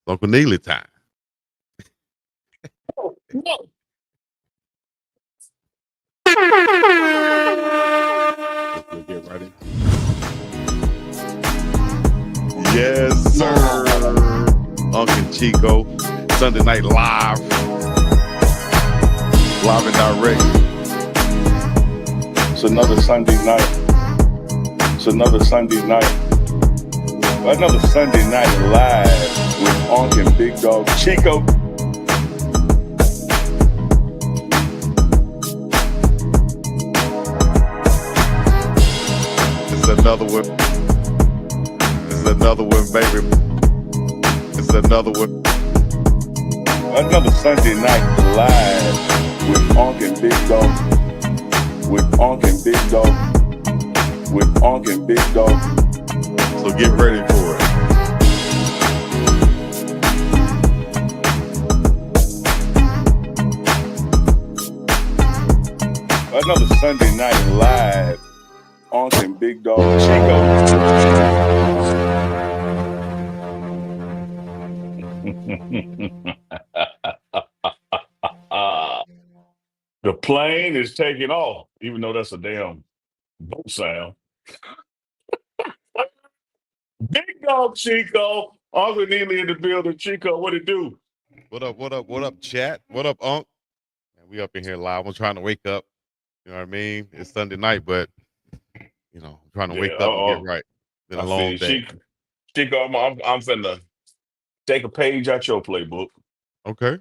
Uncle Neely time. No. We'll get right in. Yes, sir. UNK and CHICO, Sunday Night Live. Live and direct. It's another Sunday night. Another Sunday night live with UNK and Big Dog CHICO. It's another one, baby. It's another one. Another Sunday night live with UNK and Big Dog. So get ready for it. Another Sunday night live, UNK and Big Dog CHICO. The plane is taking off, even though that's a damn boat sound. Big Dog CHICO, Uncle Neely in the building. CHICO, what it do? What up, chat? What up, UNK? Man, we up in here live. I'm trying to wake up. You know what I mean? It's Sunday night, but you know, I'm trying to wake up and get right. Been a long day. CHICO, I'm finna take a page out your playbook. Okay.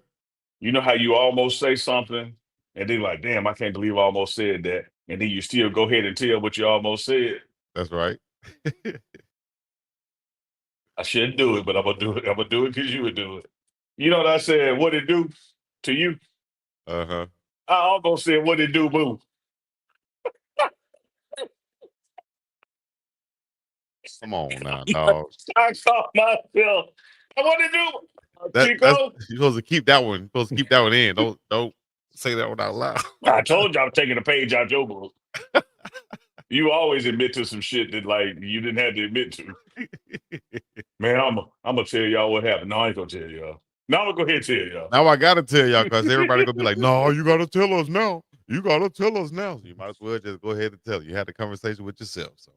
You know how you almost say something, and then like, damn, I can't believe I almost said that. And then you still go ahead and tell what you almost said. That's right. I shouldn't do it, but I'm gonna do it. I'm gonna do it because you would do it. You know what I said? What it do to you? Uh-huh. I almost said, what it do, boo? Come on now, dog. I caught myself. What it do? You're supposed to keep that one. You're supposed to keep that one in. Don't say that one out loud. I told you I was taking a page out your book. You always admit to some shit that like you didn't have to admit to. Man, I'm gonna tell y'all what happened. No, I ain't gonna tell y'all. No, I'm gonna go ahead and tell y'all. Now I gotta tell y'all because everybody gonna be like, no, you gotta tell us now. You gotta tell us now. So you might as well just go ahead and tell. You had the conversation with yourself. So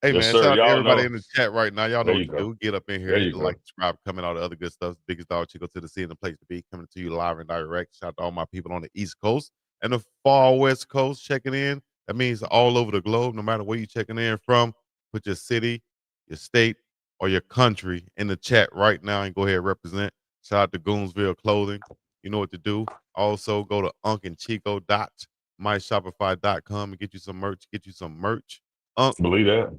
hey, Yes, man, sir. shout out to Y'all everybody know. in the chat right now. Y'all know There what you to go. do. Get up in There here, you go. like, subscribe, coming all the other good stuff. Biggest Dog CHICO to the sea and the place to be, coming to you live and direct. Shout out to all my people on the East Coast and the far West Coast checking in. That means all over the globe, no matter where you're checking in from. Put your city, your state, or your country in the chat right now and go ahead and represent. Shout out to Goonsville Clothing. You know what to do. Also, go to unkandchico.myshopify.com and get you some merch. Believe that.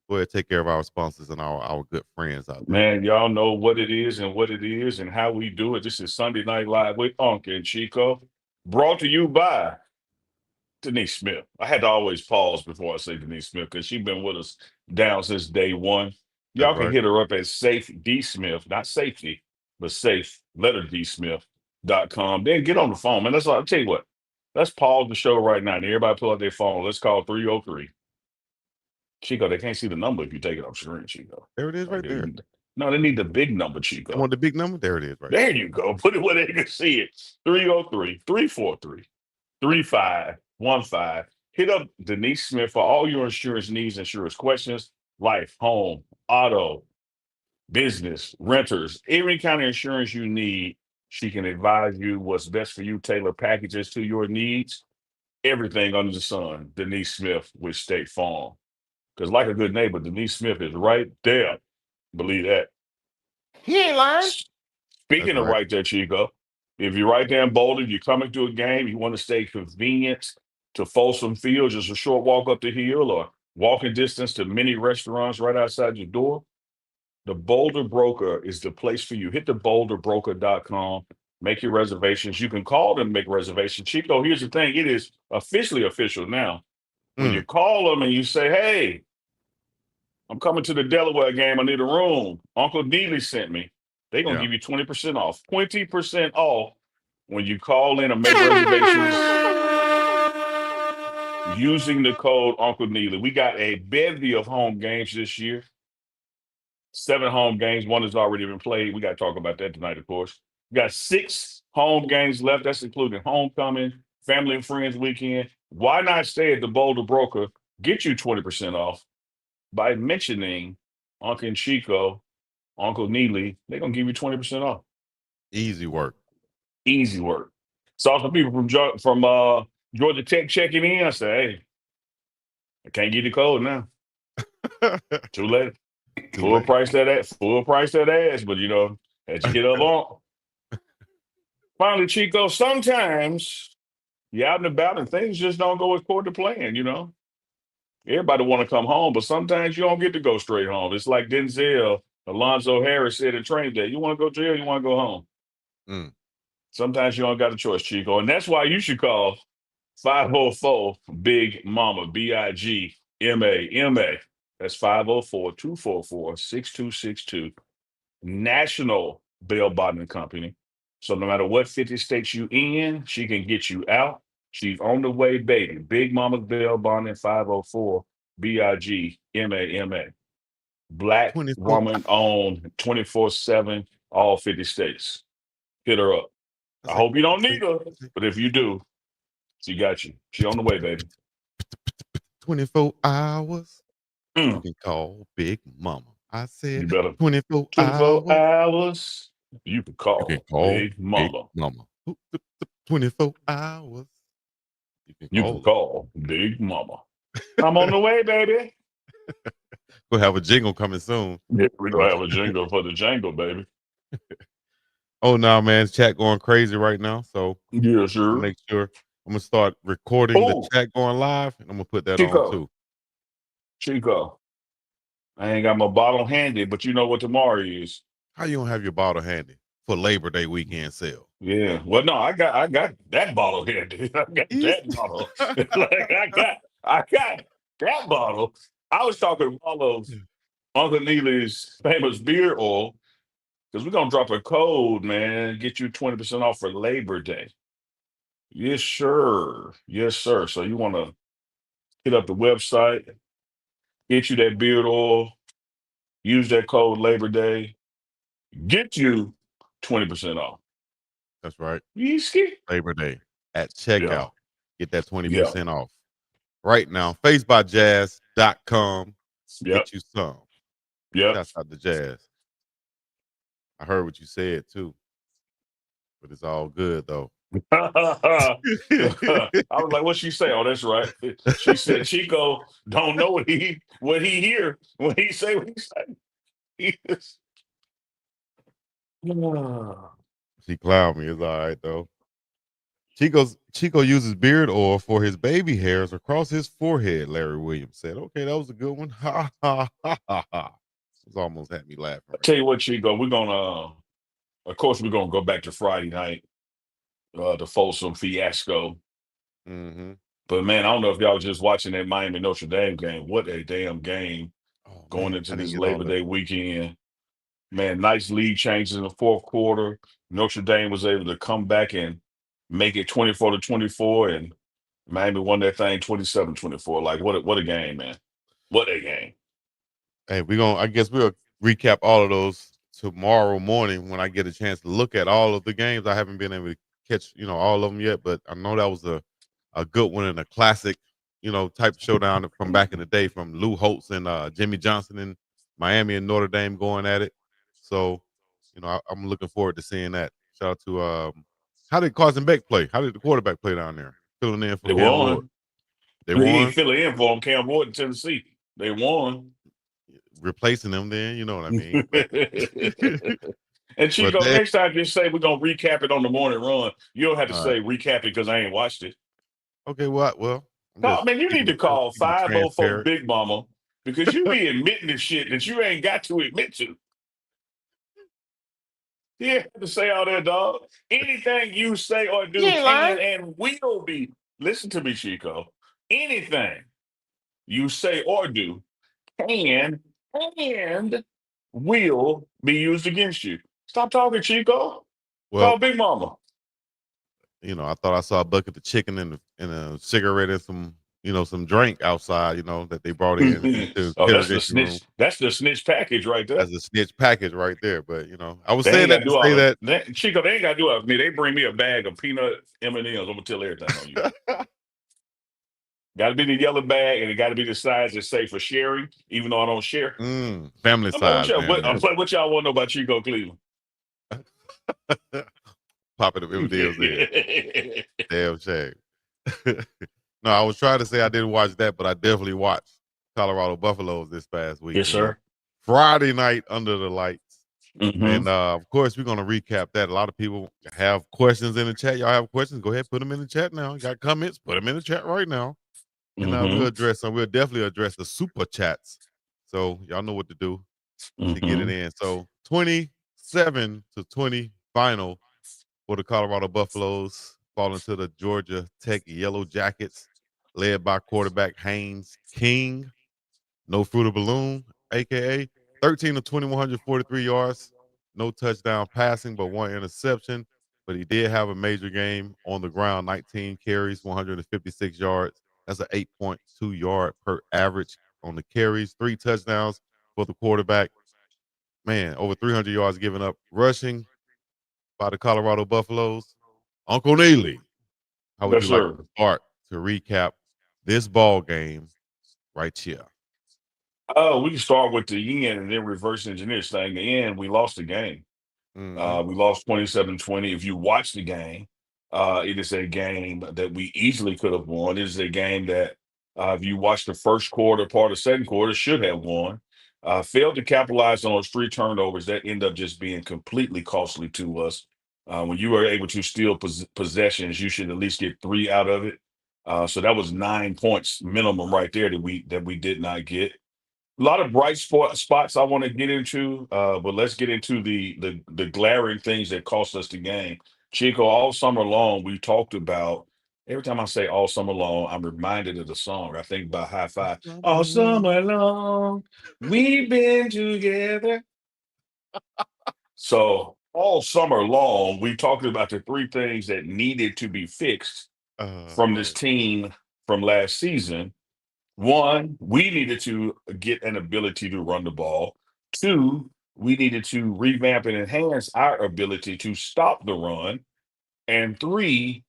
Go ahead, take care of our sponsors and our good friends out there. Man, y'all know what it is and how we do it. This is Sunday Night Live with UNK and CHICO, brought to you by Denise Smith. I had to always pause before I say Denise Smith because she's been with us down since day one. Y'all That's can right. hit her up at Safe D Smith, not safety, but safe, letter D Smith.com. Then get on the phone, man. That's all. I'll tell you what. Let's pause the show right now and everybody pull out their phone. Let's call 303. CHICO, they can't see the number if you take it off screen, CHICO. There it is right there. No, they need the big number, You CHICO. want the big number? There it is right There you go. Put it where they can see it. 303-343-3515. Hit up Denise Smith for all your insurance needs, insurance questions, life, home, auto, business, renters, every kind of insurance you need. She can advise you what's best for you, tailor packages to your needs, everything under the sun. Denise Smith with State Farm. Because like a good neighbor, Denise Smith is right there. Believe that. He ain't lying. Speaking of right there, CHICO, if you're right there in Boulder, you're coming to a game, you want to stay convenient to Folsom Field, just a short walk up the hill or walking distance to many restaurants right outside your door, the Boulder Broker is the place for you. Hit the boulderbroker.com, make your reservations. You can call them, make reservations. CHICO, here's the thing. It is officially official now. When you call them and you say, hey, I'm coming to the Delaware game. I need a room. Uncle Neely sent me. They're going to give you 20% off. 20% off when you call in and make reservations using the code Uncle Neely. We got a bevy of home games this year. 7 home games. One has already been played. We got to talk about that tonight, of course. We got 6 home games left. That's including homecoming, family and friends weekend. Why not stay at the Boulder Broker? Get you 20% off by mentioning Uncle and Chico, Uncle Neely. They're going to give you 20% off. Easy work. Easy work. Saw some people from Georgia Tech checking in. I said, hey, I can't get the code now. Too late. Full price that ass, but had you hit up on. Finally, Chico, sometimes you're out and about and things just don't go according to plan, Everybody want to come home, but sometimes you don't get to go straight home. It's like Denzel, Alonzo Harris said in Training Day, you want to go to jail, you want to go home. Sometimes you don't got a choice, Chico. And that's why you should call 504 Big Mama, BIGMAMA. That's 504-244-6262. National Bail Bonding Company. So no matter what 50 states you in, she can get you out. She's on the way, baby. Big Mama's Bail Bonding, 504 BIGMAMA. Black 24 woman owned 24/7, all 50 states. Hit her up. I hope you don't need her, but if you do, she got you. She on the way, baby. 24 hours. You Mm. can call Big Mama. I said You better 24 24 hours. hours. You can call Big Mama. 24 hours. You can call Big Mama. I'm on the way, baby. We'll have a jingle coming soon. Yeah, we're going to have a jingle for the jangle, baby. Oh, no, man. Chat going crazy right now. So yeah, sure. make sure I'm going to start recording the chat going live, and I'm going to put that on, too. Chico, I ain't got my bottle handy, but you know what tomorrow is. How you don't have your bottle handy for Labor Day weekend sale? Yeah. Well, no, I got that bottle handy. I got that bottle. I got that bottle. I was talking all of Uncle Neely's famous beard oil, because we're gonna drop a code, man, get you 20% off for Labor Day. Yes, sir. Yes, sir. So you want to hit up the website, get you that beard oil, use that code Labor Day, get you 20% off. That's right. Yeeski. Labor Day at checkout. Yeah. Get that 20% off. Right now, facebyjazz.com. Get you some. Yep. Shouts out to Jazz. I heard what you said too. But it's all good though. I was like, what'd she say? Oh, that's right. She said Chico don't know what he hear when he say what he say. She clowned me. It's all right though. Chico uses beard oil for his baby hairs across his forehead, Larry Williams said. Okay, that was a good one. Ha ha ha ha ha. It almost had me laughing. I'll tell you what, Chico, we're gonna of course we're gonna go back to Friday night, the Folsom fiasco. Mm-hmm. But man, I don't know if y'all was just watching that Miami Notre Dame game. What a damn game going into this Labor Day weekend. Man, nice lead changes in the fourth quarter. Notre Dame was able to come back and make it 24-24, and Miami won that thing 27-24. Like, what a game, man. What a game. Hey, I guess we'll recap all of those tomorrow morning when I get a chance to look at all of the games. I haven't been able to catch, all of them yet, but I know that was a good one and a classic, type showdown from back in the day from Lou Holtz and Jimmy Johnson in Miami and Notre Dame going at it. So, I'm looking forward to seeing that. Shout out to how did Carson Beck play? How did the quarterback play down there? Filling in for Cam Ward. They won. He ain't filling in for him, Cam Ward in Tennessee. They won. Replacing them then, you know what I mean. And Chico, next time just say we're gonna recap it on the morning run. You don't have to say recap it because I ain't watched it. Okay, well, no, man, you need to call 504 Big Mama because you be admitting the shit that you ain't got to admit to. You have to say all that, dog. Anything you say or do can and will be. Listen to me, Chico. Anything you say or do can and will be used against you. Stop talking, Chico. Well, call Big Mama. I thought I saw a bucket of chicken and a cigarette and some some drink outside, that they brought in into Oh, that's the interdiction room snitch. That's the snitch package right there. as a snitch package right there. But I was They saying ain't got that to to do say all of that. that. Chico, they ain't got to do it for me. They bring me a bag of peanut M&Ms. I'm gonna tell everything on you. Got to be the yellow bag, and it got to be the size that's safe for sharing. Even though I don't share. Family I'm like, what size, y'all? man. What y'all want to know about Chico Cleveland? Popping them deals in. Damn shame. No, I was trying to say I didn't watch that, but I definitely watched Colorado Buffaloes this past week. Yes, sir. Friday night under the lights. Mm-hmm. And of course, we're gonna recap that. A lot of people have questions in the chat. Y'all have questions? Go ahead, put them in the chat now. You got comments? Put them in the chat right now. And we'll address them. We'll definitely address the super chats. So y'all know what to do to get it in. So 27-20 final for the Colorado Buffaloes, falling to the Georgia Tech Yellow Jackets, led by quarterback Haynes King. No fruit of balloon, aka 13 of 20, 143 yards, no touchdown passing, but one interception. But he did have a major game on the ground, 19 carries, 156 yards. That's an 8.2 yard per average on the carries, 3 touchdowns for the quarterback. Man, over 300 yards given up rushing by the Colorado Buffaloes. Uncle Neely, how would Yes, you like sir. to start to recap this ball game right here? Oh, we can start with the end and then reverse engineer this thing. The end, we lost the game. Mm-hmm. We lost 27-20. If you watch the game, it is a game that we easily could have won. It is a game that, if you watch the first quarter, part of the second quarter, should have won. Failed to capitalize on those 3 turnovers that end up just being completely costly to us. When you are able to steal possessions, you should at least get 3 out of it. So that was 9 points minimum right there that we did not get. A lot of bright spots I want to get into, but let's get into the glaring things that cost us the game. Chico, all summer long, we talked about. Every time I say all summer long, I'm reminded of the song. I think about High Five. All summer long, we've been together. So all summer long, we talked about the 3 things that needed to be fixed from this Man. team from last season. One, we needed to get an ability to run the ball. 2, we needed to revamp and enhance our ability to stop the run. And 3,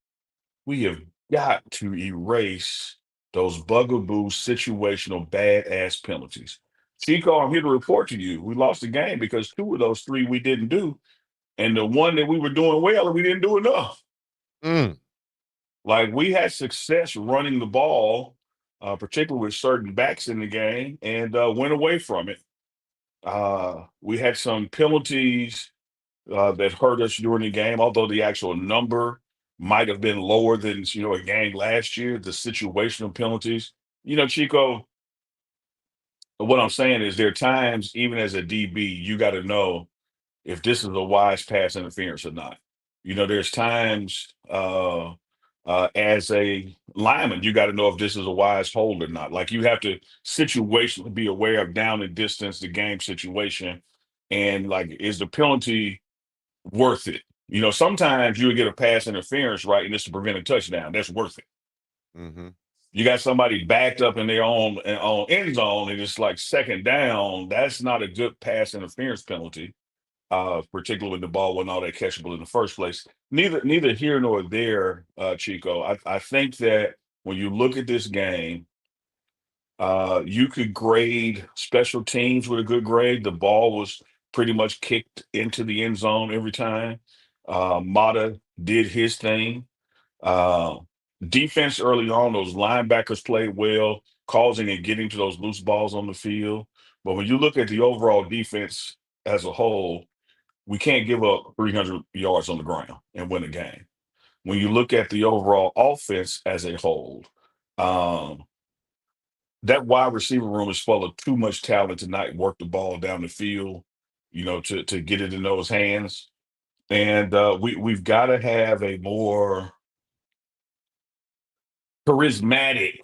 we have got to erase those bugaboo situational badass penalties. Chico, I'm here to report to you, we lost the game because 2 of those 3 we didn't do. And the one that we were doing well, we didn't do enough. Mm. Like we had success running the ball, particularly with certain backs in the game, and went away from it. We had some penalties that hurt us during the game, although the actual number might have been lower than a game last year. The situational penalties, Chico. What I'm saying is, there are times, even as a DB, you got to know if this is a wise pass interference or not. There's times as a lineman, you got to know if this is a wise hold or not. Like you have to situationally be aware of down and distance, the game situation, and like, is the penalty worth it? Sometimes you would get a pass interference, right, and it's to prevent a touchdown. That's worth it. Mm-hmm. You got somebody backed up in their own end zone, and it's like second down. That's not a good pass interference penalty, particularly when the ball wasn't all that catchable in the first place. Neither here nor there, Chico. I think that when you look at this game, you could grade special teams with a good grade. The ball was pretty much kicked into the end zone every time. Mata did his thing. Uh, Defense early on, those linebackers played well, causing and getting to those loose balls on the field. But when you look at the overall defense as a whole, we can't give up 300 yards on the ground and win a game. When you look at the overall offense as a whole, um, that wide receiver room is full of too much talent to not work the ball down the field, to get it in those hands. And we've got to have a more charismatic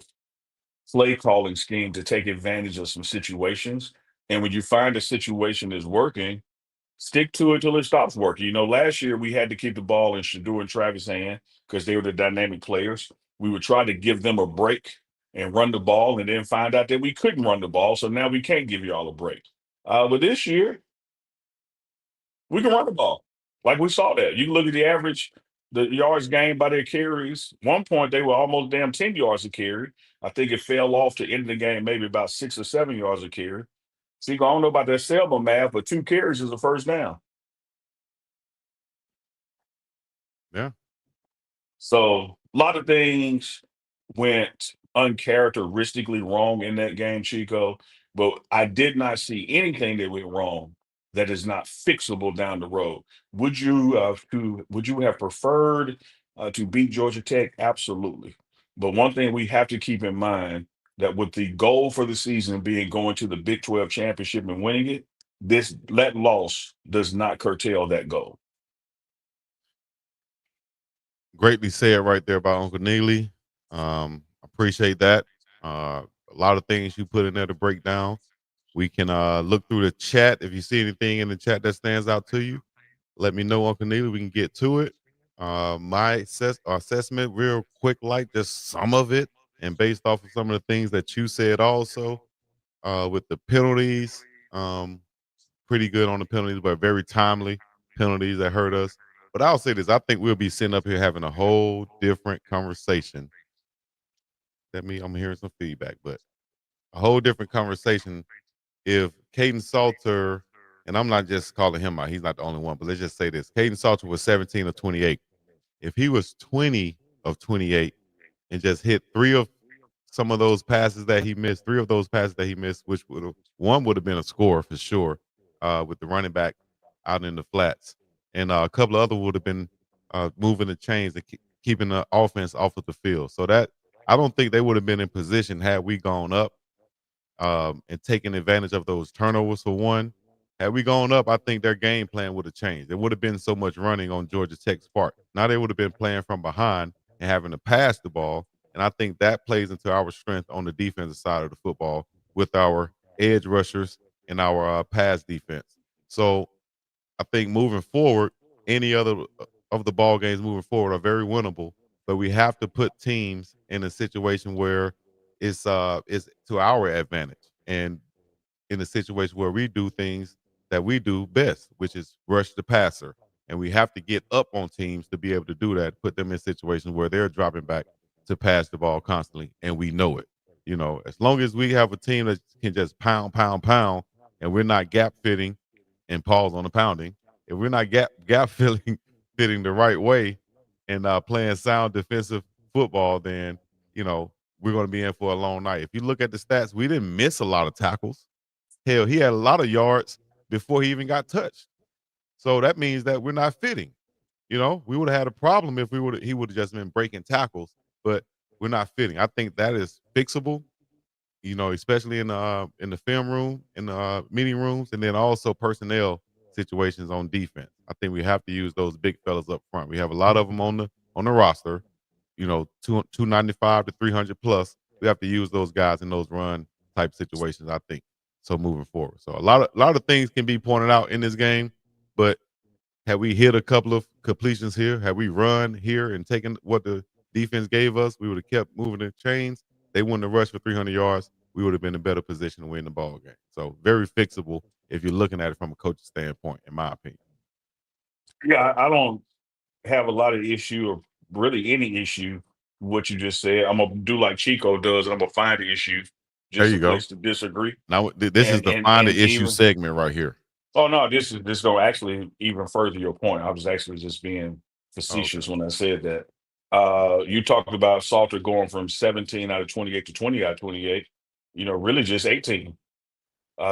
play calling scheme to take advantage of some situations. And when you find a situation is working, stick to it till it stops working. Last year we had to keep the ball in Shador and Travis' hand because they were the dynamic players. We would try to give them a break and run the ball, and then find out that we couldn't run the ball. So now we can't give y'all a break. But this year, we can run the ball. Like we saw that. You can look at the average, the yards gained by their carries. One point, they were almost damn 10 yards a carry. I think it fell off to end of the game, maybe about 6 or 7 yards a carry. See, I don't know about that Selma math, but 2 carries is a first down. Yeah. So a lot of things went uncharacteristically wrong in that game, Chico. But I did not see anything that went wrong that is not fixable down the road. Would you have preferred to beat Georgia Tech? Absolutely. But one thing we have to keep in mind that with the goal for the season being going to the Big 12 championship and winning it, that loss does not curtail that goal. Greatly said right there by Uncle Neely. Appreciate that. A lot of things you put in there to break down. We can look through the chat. If you see anything in the chat that stands out to you, let me know, Uncle Neely. We can get to it. My assessment, real quick, like just some of it, and based off of some of the things that you said also, with the penalties, pretty good on the penalties, but very timely penalties that hurt us. But I'll say this: I think we'll be sitting up here having a whole different conversation. I'm hearing some feedback, but a whole different conversation if Caden Salter, and I'm not just calling him out, he's not the only one, but let's just say this: Caden Salter was 17 of 28. If he was 20 of 28 and just hit three of some of those passes that he missed, which one would have been a score for sure, with the running back out in the flats, and a couple of other would have been moving the chains and keeping the offense off of the field. So that I don't think they would have been in position had we gone up and taking advantage of those turnovers for one. Had we gone up, I think their game plan would have changed. There would have been so much running on Georgia Tech's part. Now they would have been playing from behind and having to pass the ball. And I think that plays into our strength on the defensive side of the football with our edge rushers and our pass defense. So I think moving forward, any other of the ball games moving forward are very winnable. But we have to put teams in a situation where it's to our advantage, and in a situation where we do things that we do best, which is rush the passer. And we have to get up on teams to be able to do that, put them in situations where they're dropping back to pass the ball constantly, and we know it. You know, as long as we have a team that can just pound, pound, pound, and we're not gap fitting and pause on the pounding, if we're not gap fitting the right way and playing sound defensive football, then we're going to be in for a long night. If you look at the stats, we didn't miss a lot of tackles. Hell, he had a lot of yards before he even got touched. So that means that we're not fitting. We would have had a problem if he would have just been breaking tackles, but we're not fitting. I think that is fixable, especially in the film room, in the meeting rooms, and then also personnel situations on defense. I think we have to use those big fellas up front. We have a lot of them on the roster, 295 to 300 plus. We have to use those guys in those run type situations, I think. So moving forward. So a lot of things can be pointed out in this game, but had we hit a couple of completions here, had we run here and taken what the defense gave us, we would have kept moving the chains. They wouldn't have rushed for 300 yards. We would have been in a better position to win the ball game. So very fixable if you're looking at it from a coach's standpoint, in my opinion. Yeah, I don't have a lot of issue or really any issue with what you just said. I'm gonna do like Chico does, and I'm gonna find the issue, There just you a go. place to disagree. Now this is the find the issue segment right here. Oh no, this gonna actually even further your point. I was actually just being Okay. facetious when I said that. You talked about Salter going from 17 out of 28 to 20 out of 28. Really just 18.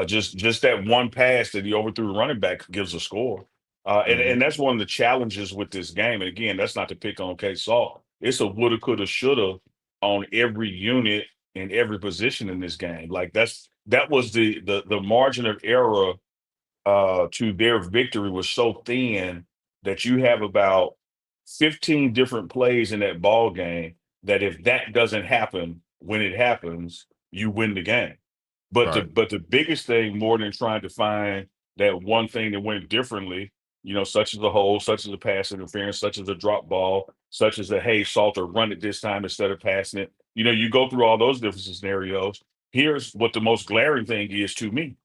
Just that one pass that he overthrew running back gives a score. And that's one of the challenges with this game. And again, that's not to pick on K Salt. It's a woulda, coulda, shoulda on every unit in every position in this game. Like that was the margin of error to their victory was so thin that you have about 15 different plays in that ball game that if that doesn't happen when it happens, you win the game. But Right. the biggest thing, more than trying to find that one thing that went differently, such as a hole, such as a pass interference, such as a drop ball, such as a hey, Salter run it this time instead of passing it. you go through all those different scenarios. Here's what the most glaring thing is to me.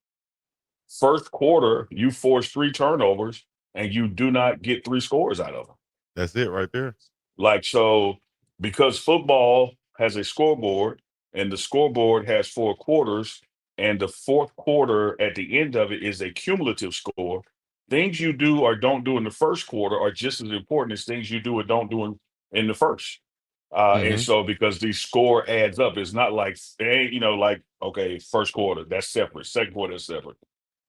First quarter, you force 3 turnovers and you do not get 3 scores out of them. That's it right there. Like, so because football has a scoreboard and the scoreboard has 4 quarters, and the fourth quarter at the end of it is a cumulative score, things you do or don't do in the first quarter are just as important as things you do or don't do in the first. And Mhm. so because the score adds up, it's not like, like, okay, first quarter, that's separate. Second quarter, that's separate.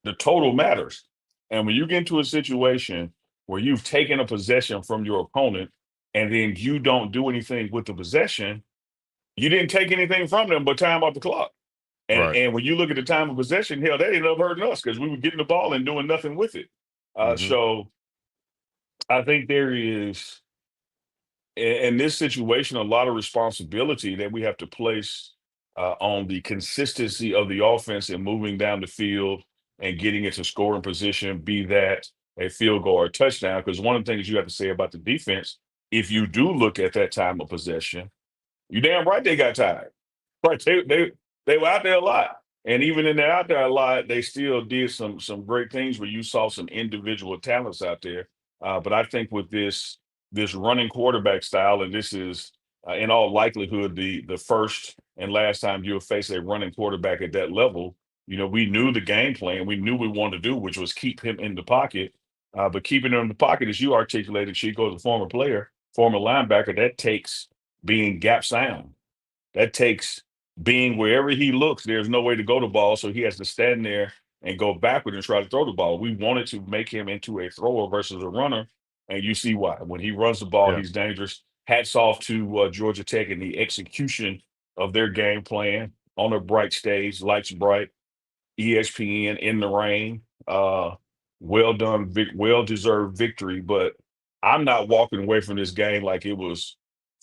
The total matters. And when you get into a situation where you've taken a possession from your opponent and then you don't do anything with the possession, you didn't take anything from them but time off the clock. And Right. and when you look at the time of possession, hell, they ended up hurting us because we were getting the ball and doing nothing with it. Mhm. So I think there is in this situation a lot of responsibility that we have to place on the consistency of the offense and moving down the field and getting into scoring position, be that a field goal or a touchdown. Because one of the things you have to say about the defense, if you do look at that time of possession, you damn right they got tired. Right. They were out there a lot. And even in the out there a lot, they still did some great things where you saw some individual talents out there. But I think with this running quarterback style, and this is in all likelihood the first and last time you'll face a running quarterback at that level. We knew the game plan. We knew we wanted to do, which was keep him in the pocket. But keeping him in the pocket, as you articulated, Chico, as a former player, former linebacker, that takes being gap sound. That takes being wherever he looks, there's no way to go the ball. So he has to stand there and go backward and try to throw the ball. We wanted to make him into a thrower versus a runner. And you see why. When he runs the ball, Yeah. he's dangerous. Hats off to Georgia Tech and the execution of their game plan on a bright stage, lights bright. ESPN in the rain. Well done, well deserved victory. But I'm not walking away from this game like it was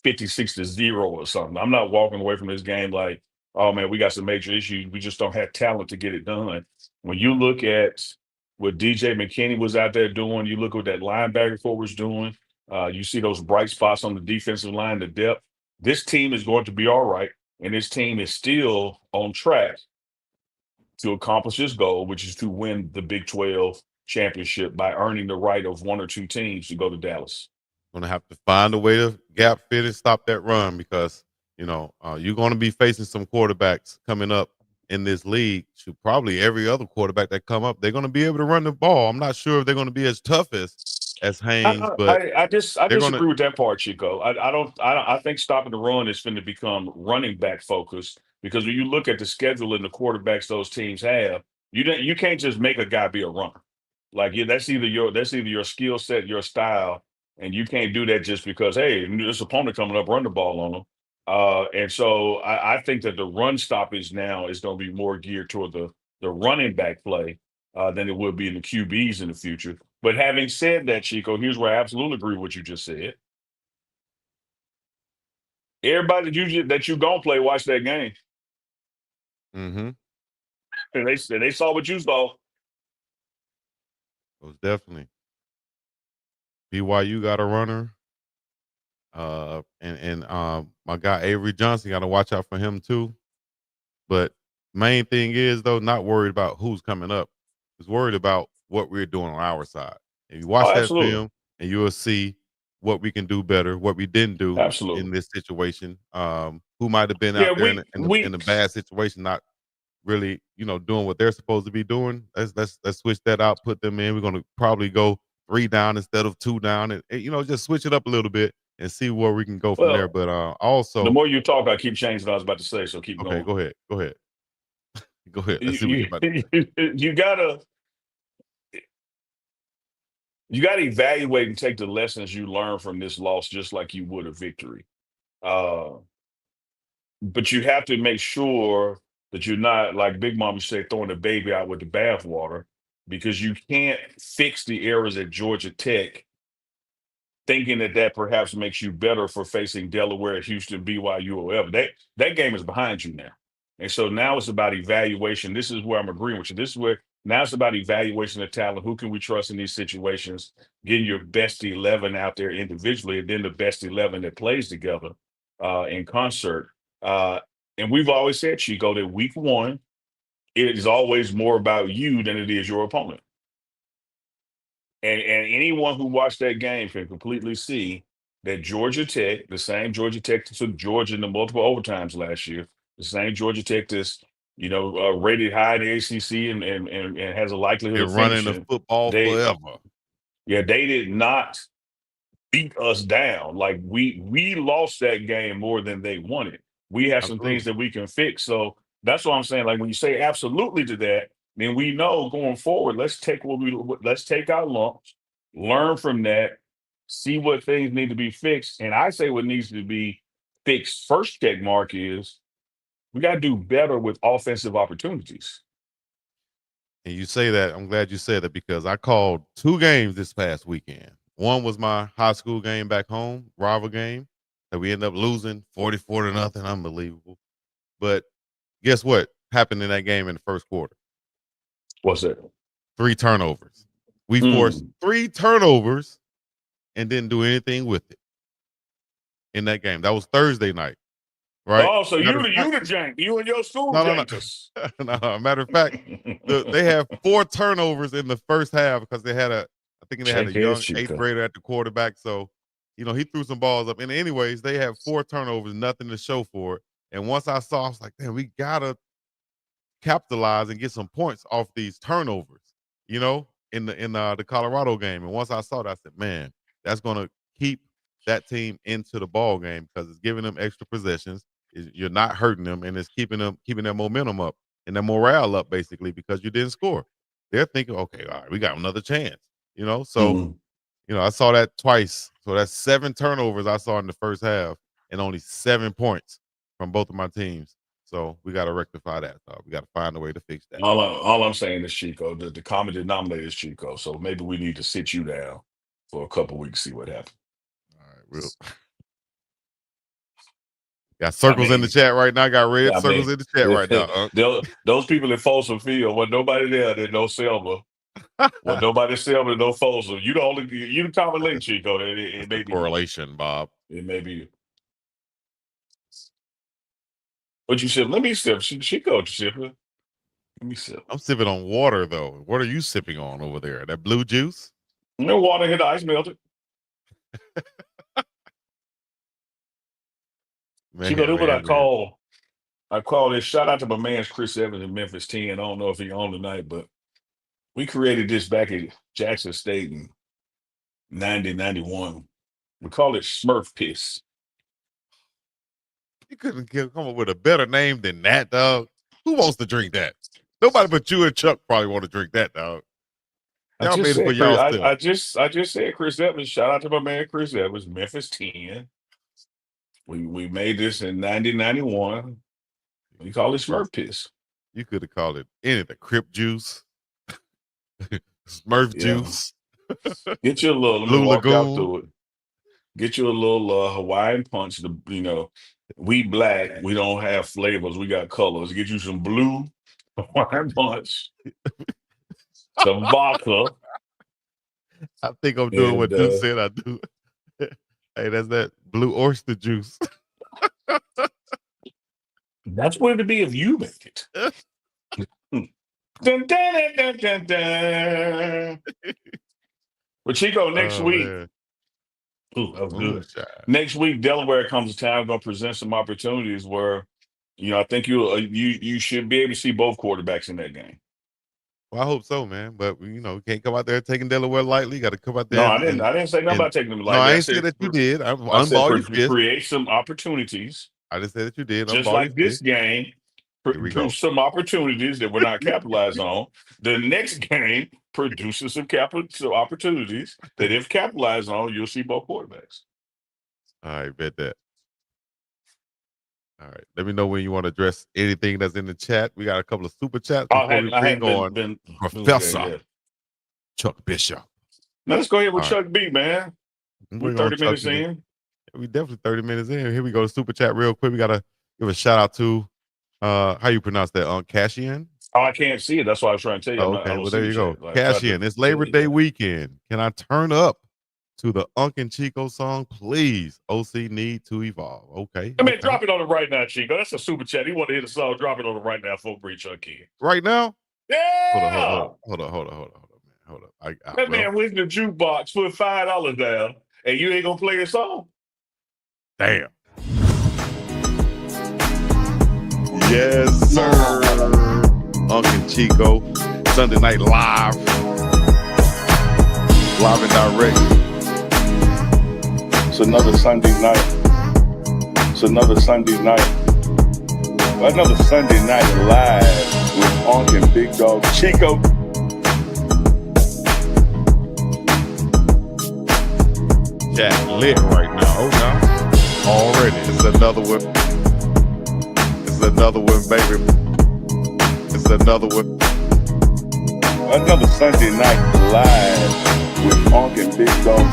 56-0 or something. I'm not walking away from this game like, oh man, we got some major issues. We just don't have talent to get it done. When you look at what DJ McKinney was out there doing, you look at what that linebacker core was doing. You see those bright spots on the defensive line, the depth. This team is going to be all right, and this team is still on track to accomplish his goal, which is to win the Big 12 championship by earning the right of 1 or 2 teams to go to Dallas. Gonna have to find a way to gap fit and stop that run because you're gonna be facing some quarterbacks coming up in this league. Probably every other quarterback that come up, they're gonna be able to run the ball. I'm not sure if they're gonna be as tough as Haynes, but I they're gonna. disagree with that part, Chico. I think stopping the run is going to become running back focused because when you look at the schedule and the quarterbacks those teams have, you can't just make a guy be a runner. Like that's either your skill set, your style, and you can't do that just because hey, this opponent coming up, run the ball on them. And so I think that the run stoppage now is going to be more geared toward the running back play than it will be in the QBs in the future. But having said that, Chico, here's where I absolutely agree with what you just said. Everybody that you gonna play, watch that game, Mm-hmm. and they saw what you saw. Most definitely. BYU got a runner. And my guy Avery Johnson got to watch out for him too. But main thing is though, not worried about who's coming up. Is worried about what we're doing on our side. If you Oh, watch that absolutely, film, and you will see what we can do better, what we didn't do in absolutely. this situation. Who might have been Yeah, out there in a bad situation, not really, doing what they're supposed to be doing. Let's switch that out, put them in. We're gonna probably go 3 down instead of 2 down, and just switch it up a little bit and see where we can go from there. Well, But the also, more you talk, I keep changing what I was about to say. So keep okay, going. go ahead. Let's see what You you're about to say. you gotta evaluate and take the lessons you learn from this loss, just like you would a victory. Uh, but you have to make sure that you're not like Big Mama said, throwing the baby out with the bathwater, because you can't fix the errors at Georgia Tech thinking that perhaps makes you better for facing Delaware, Houston, BYU, or whatever. That game is behind you now. And so now it's about evaluation. This is where I'm agreeing with you. This is where now it's about evaluation of talent. Who can we trust in these situations? Getting your best 11 out there individually, and then the best 11 that plays together in concert. And we've always said, Chico, that week one, it is always more about you than it is your opponent. And anyone who watched that game can completely see that Georgia Tech, the same Georgia Tech that took Georgia into multiple overtimes last year, the same Georgia Tech that's rated high in the ACC and has a likelihood They're of running the finishing. football They forever. they did not beat us down. Like we lost that game more than they won it. We have some things Absolutely. that we can fix. So that's what I'm saying. Like when you say absolutely to that, then we know going forward, let's take our lumps, learn from that, see what things need to be fixed. And I say what needs to be fixed first check mark is we got to do better with offensive opportunities. And you say that, I'm glad you said that because I called 2 games this past weekend. One was my high school game back home, rival game, that we ended up losing 44-0, unbelievable. But guess what happened in that game in the first quarter? What's that? 3 turnovers. We forced 3 turnovers and didn't do anything with it in that game. That was Thursday night, right? Oh, so Matter you of the fact, jank. You and your school no. jankers. No, matter of fact, they had 4 turnovers in the first half because they had a Check young 8th Chico. grader at the quarterback. So, he threw some balls up. And anyways, they had 4 turnovers, nothing to show for it. And once I saw, I was like, damn, we gotta capitalize and get some points off these turnovers, in the Colorado game. And once I saw that, I said, man, that's gonna keep that team into the ball game because it's giving them extra possessions. You're not hurting them, and it's keeping their momentum up and their morale up basically because you didn't score. They're thinking, okay, all right, we got another chance. So I saw that twice. So that's 7 turnovers I saw in the first half and only 7 points from both of my teams. So we got to rectify that. We got to find a way to fix that. All I'm saying is Chico. The common denominator is Chico. So maybe we need to sit you down for a couple weeks, see what happens. All right, real. Got circles in the chat right now. Got red circles in the chat right now. Those people in Folsom Field, when nobody there, there's no Selma. When nobody Selma, no Folsom. You the common link, Chico. It may be correlation, Bob. It may be. But you said, let me sip. Chico sipping. Let me sip. I'm sipping on water though. What are you sipping on over there? That blue juice? No water hit the ice melted. Chico, that's what I call. I call this. Shout out to my man Chris Evans in Memphis 10. I don't know if he's on tonight, but we created this back at Jackson State in 90, 91. We call it Smurf piss. You couldn't come up with a better name than that, dog. Who wants to drink that? Nobody but you and Chuck probably want to drink that, dog. Y'all made it for y'all still. I just said Chris Evans. Shout out to my man Chris Evans, Memphis 10. We made this in 90, 91. We call it Smurf piss. You could have called it anything. Crip juice. Smurf juice. Get you a little, let me walk out through it. Get you a little Hawaiian punch. We black, we don't have flavors, we got colors. Get you some blue Hawaiian punch, some vodka. I think I'm doing what Duke said I do. Hey, that's that blue oyster juice. That's what it'd be if you make it. Dun, dun, dun, dun, dun. But Chico, next week. Man. Ooh, that was good. Next week, Delaware comes to town. Going to present some opportunities where, I think you should be able to see both quarterbacks in that game. Well, I hope so, man. But we can't come out there taking Delaware lightly. Got to come out there. No, I didn't say nothing about taking them lightly. No, I ain't say that you did. I said create some opportunities. I just said that you did. Just like this game, produce some opportunities that we're not capitalized on. The next game produces some opportunities that, if capitalized on, you'll see both quarterbacks. All right, bet that. All right, let me know when you want to address anything that's in the chat. We got a couple of super chats before we bring on Professor Chuck Bishop. Now let's go ahead with Chuck B, man. We're 30 minutes in. We definitely 30 minutes in. Here we go. Super chat real quick. We got to give a shout out to how you pronounce that? Cashian? Oh, I can't see it. That's why I was trying to tell you. Okay, well, there you go. Cashian. It's Labor Day weekend. Can I turn up to the UNK and CHICO song, please. OC need to evolve. Okay. I mean, drop it on it right now, Chico. That's a super chat. He want to hear the song. Drop it on it right now for Breach Chuck in. Right now? Yeah. Hold on, man. Hold up. That man went in the jukebox, put $5 down, and you ain't gonna play his song. Damn. Yes, sir. UNK and CHICO, Sunday Night Live and direct. It's another Sunday night. Another Sunday night live with UNK and Big Dog CHICO. Chat lit right now. Oh no. Already. It's another one, baby. It's another one. Another Sunday night live with UNK and Big Dog.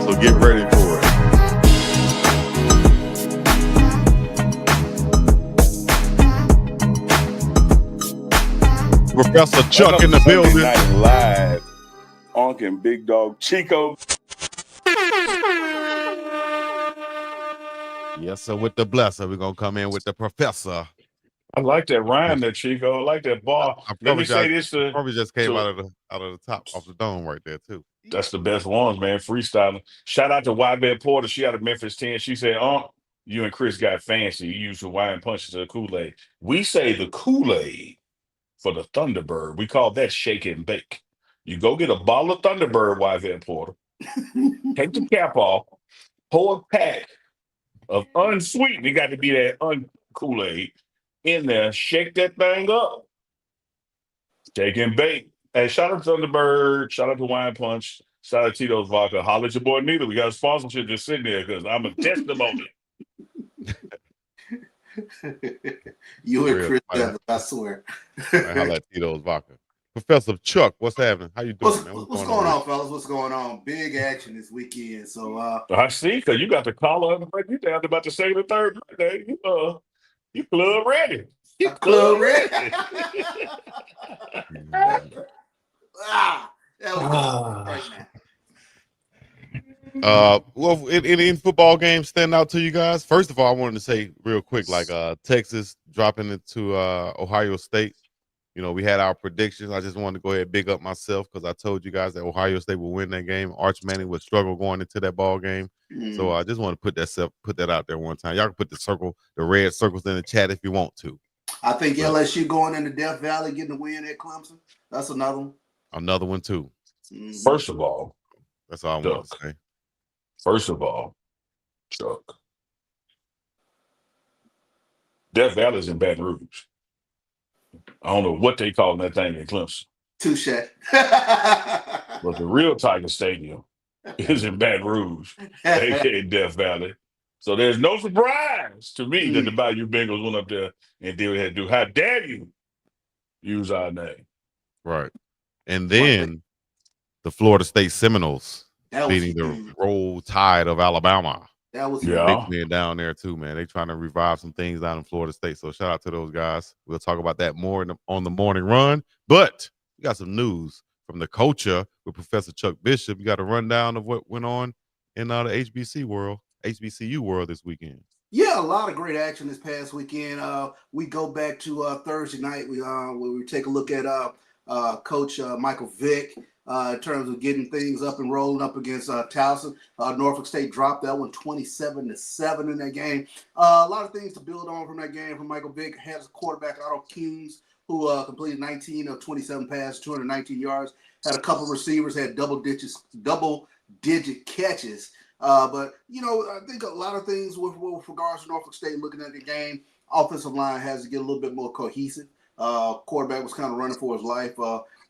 So get ready for it. Professor Chuck in the building. Sunday night live, UNK and Big Dog CHICO. Yes, sir. With the blesser, we're gonna come in with the professor. I like that rhyme, there, Chico. I like that bar. Let me say this to probably just came out of the top off the dome right there too. That's the best ones, man. Freestyling. Shout out to Yvette Porter. She out of Memphis 10. She said, you and Chris got fancy. You used Hawaiian punches to the Kool-Aid. We say the Kool-Aid for the Thunderbird. We call that shake and bake. You go get a bottle of Thunderbird, Yvette Porter. Take the cap off. Pour a pack of unsweetened. It got to be that Kool-Aid in there. Shake that thing up. Shake and bake. Hey, shout out to Thunderbird. Shout out to Wine Punch. Shout out to Tito's Vodka. Holla at your boy Neither. We got a sponsorship just sitting there because I'm a testimony. You and Chris Evans, I swear. Holla at Tito's Vodka. Professor Chuck, what's happening? How you doing, man? What's going on, fellas? What's going on? Big action this weekend. So I see, because you got the collar on the break. You down about the second or third birthday. You club ready. You club ready. That was great, man. Well, in football games stand out to you guys? First of all, I wanted to say real quick, like Texas dropping it to Ohio State. You know, we had our predictions. I just wanted to go ahead and big up myself because I told you guys that Ohio State will win that game. Arch Manning would struggle going into that ball game. So I just want to put that out there one time. Y'all can put the red circles in the chat if you want to. I think LSU going into Death Valley, getting a win at Clemson. That's another one. Another one too. First of all, that's all I want to say. First of all, Chuck, Death Valley's in Baton Rouge. I don't know what they call that thing in Clemson. Touche. But the real Tiger Stadium is in Baton Rouge, aka Death Valley. So there's no surprise to me that the Bayou Bengals went up there and did what they had to do. How dare you use our name? Right. And then the Florida State Seminoles beating the huge. Roll Tide of Alabama. That was big man down there too, man. They trying to revive some things down in Florida State. So shout out to those guys. We'll talk about that more on the morning run. But we got some news from the culture with Professor Chuck Bishop. You got a rundown of what went on in the HBCU world this weekend. Yeah, a lot of great action this past weekend. We go back to Thursday night. We take a look at Coach Michael Vick. In terms of getting things up and rolling up against Towson. Norfolk State dropped that one 27-7 in that game. A lot of things to build on from that game from Michael Vick. Has a quarterback, Otto Kuhns, who completed 19 of 27 passes, 219 yards. Had a couple receivers, had double-digit catches. But, I think a lot of things with regards to Norfolk State looking at the game, offensive line has to get a little bit more cohesive. Quarterback was kind of running for his life.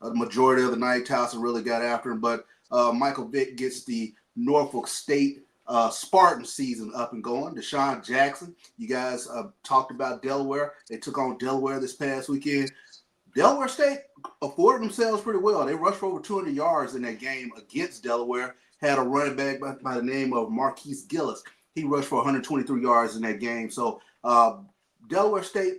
The majority of the night, Towson really got after him. But Michael Vick gets the Norfolk State Spartan season up and going. Deshaun Jackson, you guys talked about Delaware. They took on Delaware this past weekend. Delaware State afforded themselves pretty well. They rushed for over 200 yards in that game against Delaware. Had a running back by the name of Marquise Gillis. He rushed for 123 yards in that game. So Delaware State,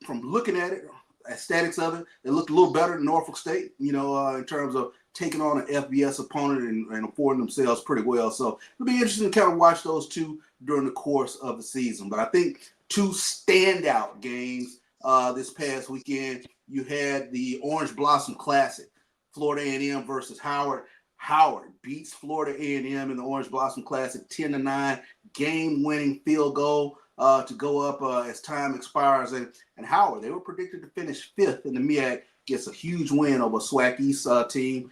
from looking at it, aesthetics of it, it looked a little better than Norfolk State, in terms of taking on an FBS opponent and affording themselves pretty well. So it'll be interesting to kind of watch those two during the course of the season. But I think two standout games this past weekend. You had the Orange Blossom Classic, Florida A&M versus Howard. Howard beats Florida A&M in the Orange Blossom Classic 10-9, game-winning field goal to go up as time expires. And Howard, they were predicted to finish 5th in the MEAC, gets a huge win over a SWAC East team.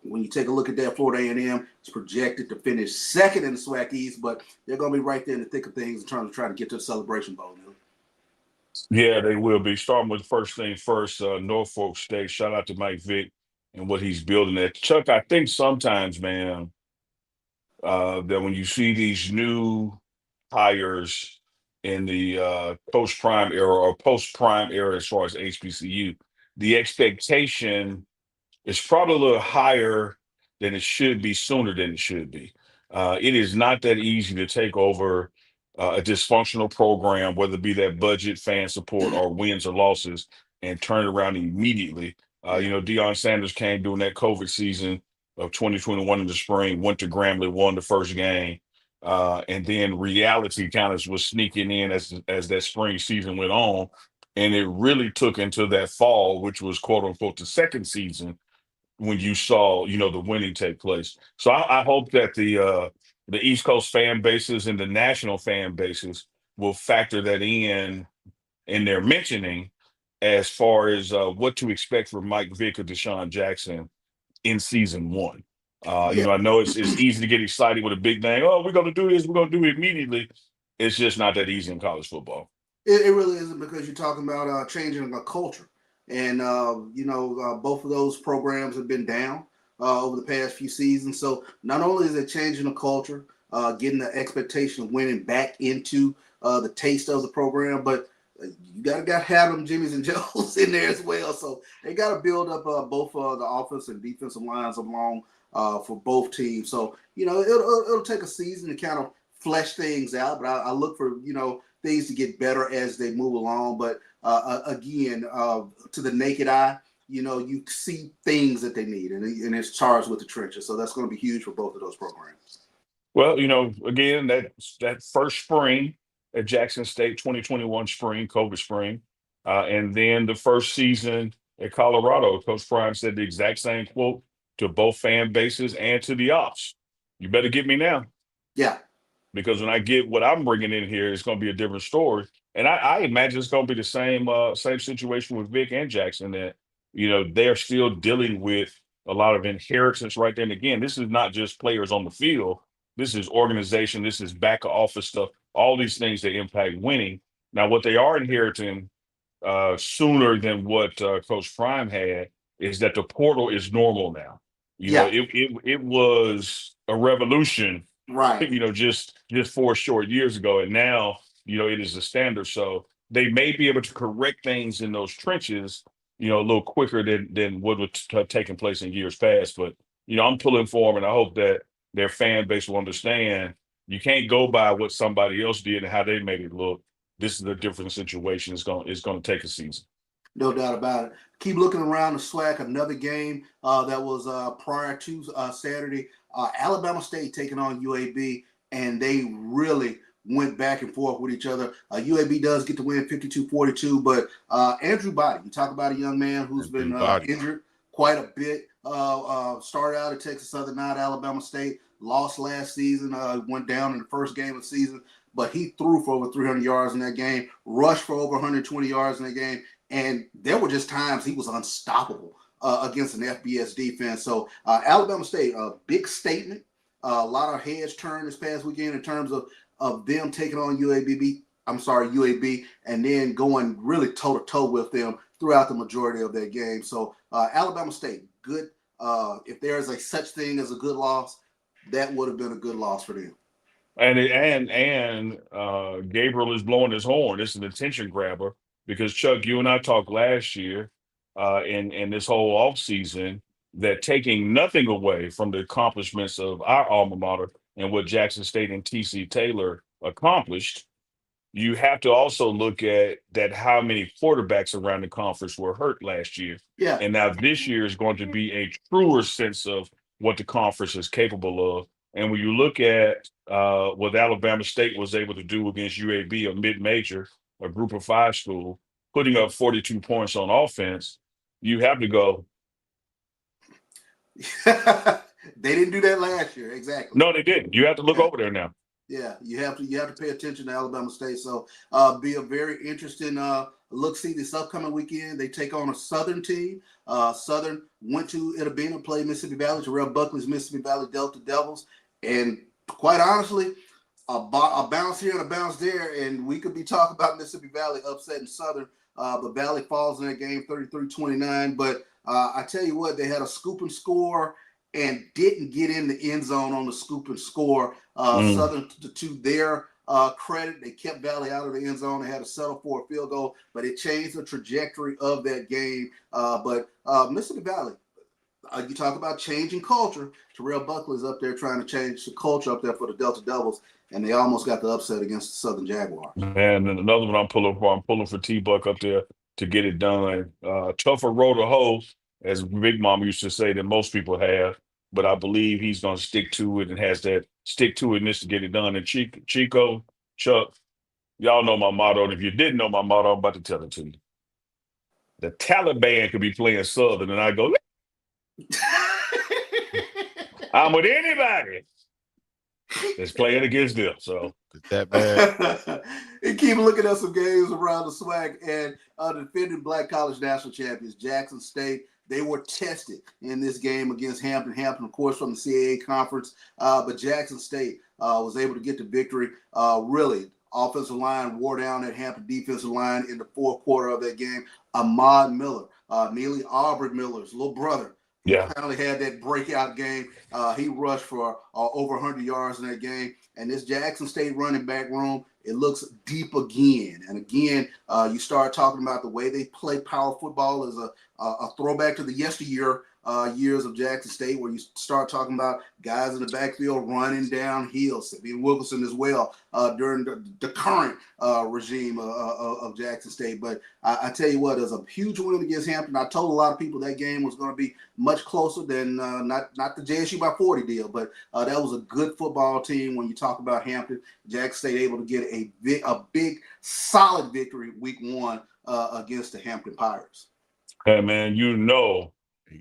When you take a look at that, Florida A&M is projected to finish 2nd in the SWAC East, but they're going to be right there in the thick of things in terms of trying to get to the Celebration Bowl. Yeah, they will be. Starting with first thing first, Norfolk State. Shout out to Mike Vick and what he's building there. Chuck, I think sometimes, man, that when you see these new hires in the post prime era or post prime era as far as HBCU, the expectation is probably a little higher than it should be, sooner than it should be. It is not that easy to take over a dysfunctional program, whether it be that budget, fan support, or wins or losses, and turn it around immediately. Deion Sanders came during that COVID season of 2021 in the spring, went to Grambling, won the first game, and then reality kind of was sneaking in as that spring season went on, and it really took into that fall, which was quote unquote the second season, when you saw the winning take place. So I hope that the East Coast fan bases and the national fan bases will factor that in their mentioning as far as what to expect from Mike Vick or Deshaun Jackson in season one. Yeah. I know it's easy to get excited with a big name. Oh, we're going to do this. We're going to do it immediately. It's just not that easy in college football. It really isn't, because you're talking about changing a culture. And, both of those programs have been down over the past few seasons. So not only is it changing the culture, getting the expectation of winning back into the taste of the program, but you got to have them Jimmys and Joes in there as well. So they got to build up both the offense and defensive lines along for both teams. So, it'll take a season to kind of flesh things out. But I look for, things to get better as they move along. But again, to the naked eye, you see things that they need, and it's charged with the trenches. So that's going to be huge for both of those programs. Well, again, that first spring at Jackson State, 2021 spring, COVID spring, and then the first season at Colorado, Coach Prime said the exact same quote to both fan bases and to the ops. You better get me now. Yeah. Because when I get what I'm bringing in here, it's going to be a different story. And I imagine it's going to be the same situation with Vic and Jackson, that, they're still dealing with a lot of inheritance right there. And again, this is not just players on the field. This is organization. This is back office stuff. All these things that impact winning. Now, what they are inheriting sooner than what Coach Prime had is that the portal is normal now. It was a revolution, right? Just 4 short years ago, and now it is the standard. So they may be able to correct things in those trenches, a little quicker than what would have taken place in years past. But I'm pulling for them, and I hope that their fan base will understand you can't go by what somebody else did and how they made it look. This is a different situation. It's going to take a season. No doubt about it. Keep looking around the SWAC. Another game that was prior to Saturday. Alabama State taking on UAB, and they really went back and forth with each other. UAB does get the win 52-42, but Andrew Body, you talk about a young man who's been injured quite a bit. Started out at Texas Southern, not Alabama State. Lost last season, went down in the first game of the season, but he threw for over 300 yards in that game, rushed for over 120 yards in that game, and there were just times he was unstoppable against an FBS defense. So Alabama State, a big statement. A lot of heads turned this past weekend in terms of them taking on UAB, and then going really toe-to-toe with them throughout the majority of that game. So Alabama State, good. If there is a such thing as a good loss, that would have been a good loss for them. And Gabriel is blowing his horn. It's an attention grabber because, Chuck, you and I talked last year in this whole offseason that taking nothing away from the accomplishments of our alma mater and what Jackson State and TC Taylor accomplished, you have to also look at that how many quarterbacks around the conference were hurt last year. Yeah. And now this year is going to be a truer sense of what the conference is capable of. And when you look at what Alabama State was able to do against UAB, a mid-major, a group of 5 school, putting up 42 points on offense, you have to go. They didn't do that last year. Exactly. No, they didn't. You have to look over there now. Yeah, you have to pay attention to Alabama State. So be a very interesting look. See this upcoming weekend, they take on a Southern team. Southern went to Itabena, played Mississippi Valley, Terrell Buckley's Mississippi Valley Delta Devils, and quite honestly, a bounce here and a bounce there, and we could be talking about Mississippi Valley upsetting Southern. But Valley falls in that game 33-29. But I tell you what, they had a scoop and score and didn't get in the end zone on the scoop and score. Southern, to their credit, they kept Valley out of the end zone. They had to settle for a field goal, but it changed the trajectory of that game. But Mississippi Valley, you talk about changing culture. Terrell Buckley's up there trying to change the culture up there for the Delta Devils, and they almost got the upset against the Southern Jaguars. Man, and another one I'm pulling for T-Buck up there to get it done. Tougher road to hoe, as Big Mom used to say, than most people have. But I believe he's going to stick to it and has that stick-to-itness to get it done. And Chico, Chuck, y'all know my motto. And if you didn't know my motto, I'm about to tell it to you. The Taliban could be playing Southern, and I go, I'm with anybody that's playing against them. So It's that bad. And keep looking at some games around the SWAC, and the defending Black College National Champions, Jackson State. They were tested in this game against Hampton. Hampton, of course, from the CAA conference, but Jackson State was able to get the victory. Really, offensive line wore down that Hampton defensive line in the fourth quarter of that game. Ahmad Miller, Neely Aubrey Miller's little brother, finally had that breakout game. He rushed for over 100 yards in that game. And this Jackson State running back room, it looks deep again. And again, you start talking about the way they play power football as a throwback to the yesteryear years of Jackson State, where you start talking about guys in the backfield running downhill. Sabian Wilkerson as well during the current regime of Jackson State. But I tell you what, it was a huge win against Hampton. I told a lot of people that game was going to be much closer than not the JSU by 40 deal, but that was a good football team. When you talk about Hampton, Jackson State able to get a big solid victory week 1 against the Hampton Pirates. Hey, man, you know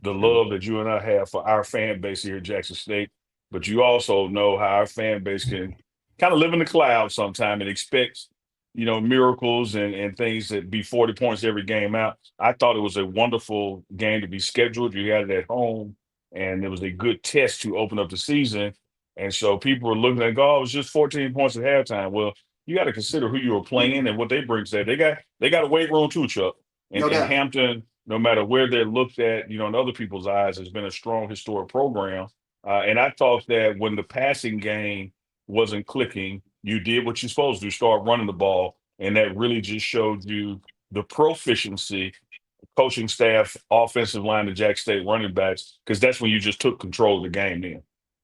the love that you and I have for our fan base here at Jackson State, but you also know how our fan base can kind of live in the clouds sometime and expect, miracles and things that be 40 points every game out. I thought it was a wonderful game to be scheduled. You had it at home, and it was a good test to open up the season. And so people were looking at, it was just 14 points at halftime. Well, you got to consider who you were playing and what they bring to that. They got a weight room too, Chuck. And Hampton, no matter where they're looked at, in other people's eyes, has been a strong historic program. And I thought that when the passing game wasn't clicking, you did what you're supposed to do, start running the ball. And that really just showed you the proficiency, coaching staff, offensive line, the Jack State running backs, because that's when you just took control of the game then.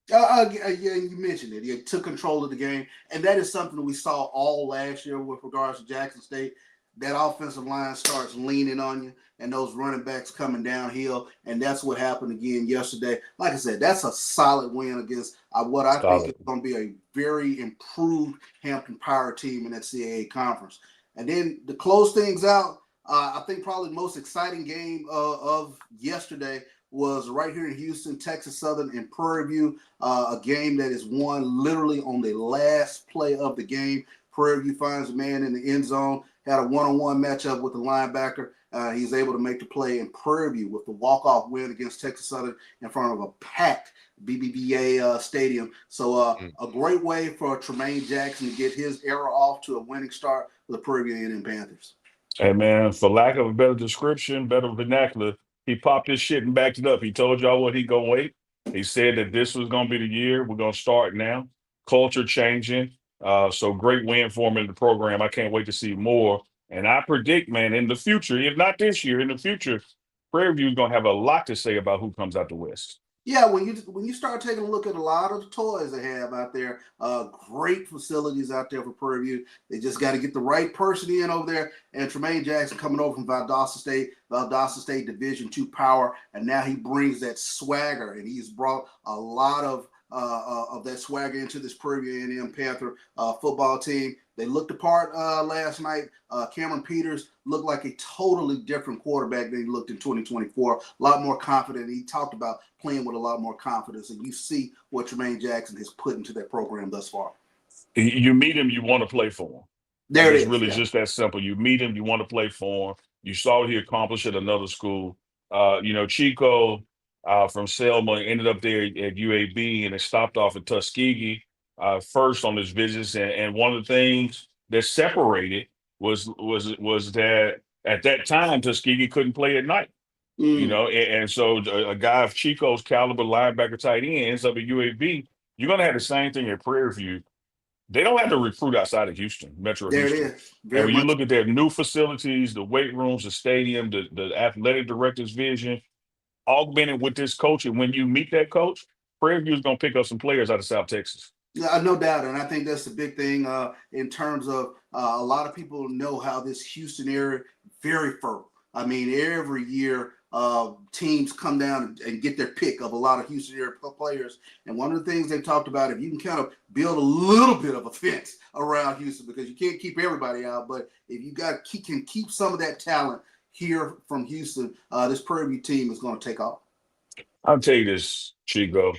Yeah, you mentioned it. You took control of the game. And that is something that we saw all last year with regards to Jackson State. That offensive line starts leaning on you, and those running backs coming downhill, and that's what happened again yesterday. Like I said, that's a solid win against what I think is going to be a very improved Hampton Pirate team in that CAA conference. And then to close things out, I think probably the most exciting game of yesterday was right here in Houston, Texas Southern and Prairie View, a game that is won literally on the last play of the game. Prairie View finds a man in the end zone, had a one-on-one matchup with the linebacker. He's able to make the play in Prairie View with the walk-off win against Texas Southern in front of a packed BBVA stadium. So a great way for Tremaine Jackson to get his era off to a winning start with the Prairie View Indian Panthers. Hey, man, for lack of a better description, better vernacular, he popped his shit and backed it up. He told y'all what he going to wait. He said that this was going to be the year. We're going to start now. Culture changing. So great win for him in the program. I can't wait to see more. And I predict, man, in the future, if not this year, in the future, Prairie View is going to have a lot to say about who comes out the West. Yeah, when you start taking a look at a lot of the toys they have out there, great facilities out there for Prairie View. They just got to get the right person in over there. And Tremaine Jackson coming over from Valdosta State Division II power, and now he brings that swagger, and he's brought a lot of that swagger into this Prairie View A&M Panther football team. They looked apart last night. Cameron Peters looked like a totally different quarterback than he looked in 2024. A lot more confident. He talked about playing with a lot more confidence, and you see what Tremaine Jackson has put into that program thus far. You meet him, you want to play for him. There And it it's is. really Yeah. just that simple. You meet him, you want to play for him. You saw what he accomplished at another school. Chico from Selma ended up there at UAB, and it stopped off at Tuskegee first on his visits. And one of the things that separated was that at that time Tuskegee couldn't play at night. And so a guy of Chico's caliber, linebacker, tight end, ends up at UAB. You're going to have the same thing at Prairie View. They don't have to recruit outside of Houston, Metro There it Houston. is. And Very when you much. look at their new facilities, the weight rooms, the stadium, the athletic director's vision, augmented with this coach, and when you meet that coach, Prairie View is going to pick up some players out of South Texas. Yeah, no doubt, and I think that's the big thing in terms of a lot of people know how this Houston area very fertile. I mean, every year teams come down and get their pick of a lot of Houston area players. And one of the things they talked about, if you can kind of build a little bit of a fence around Houston, because you can't keep everybody out, but if you can keep some of that talent here from Houston, this Prairie View team is going to take off. I'll tell you this, Chico.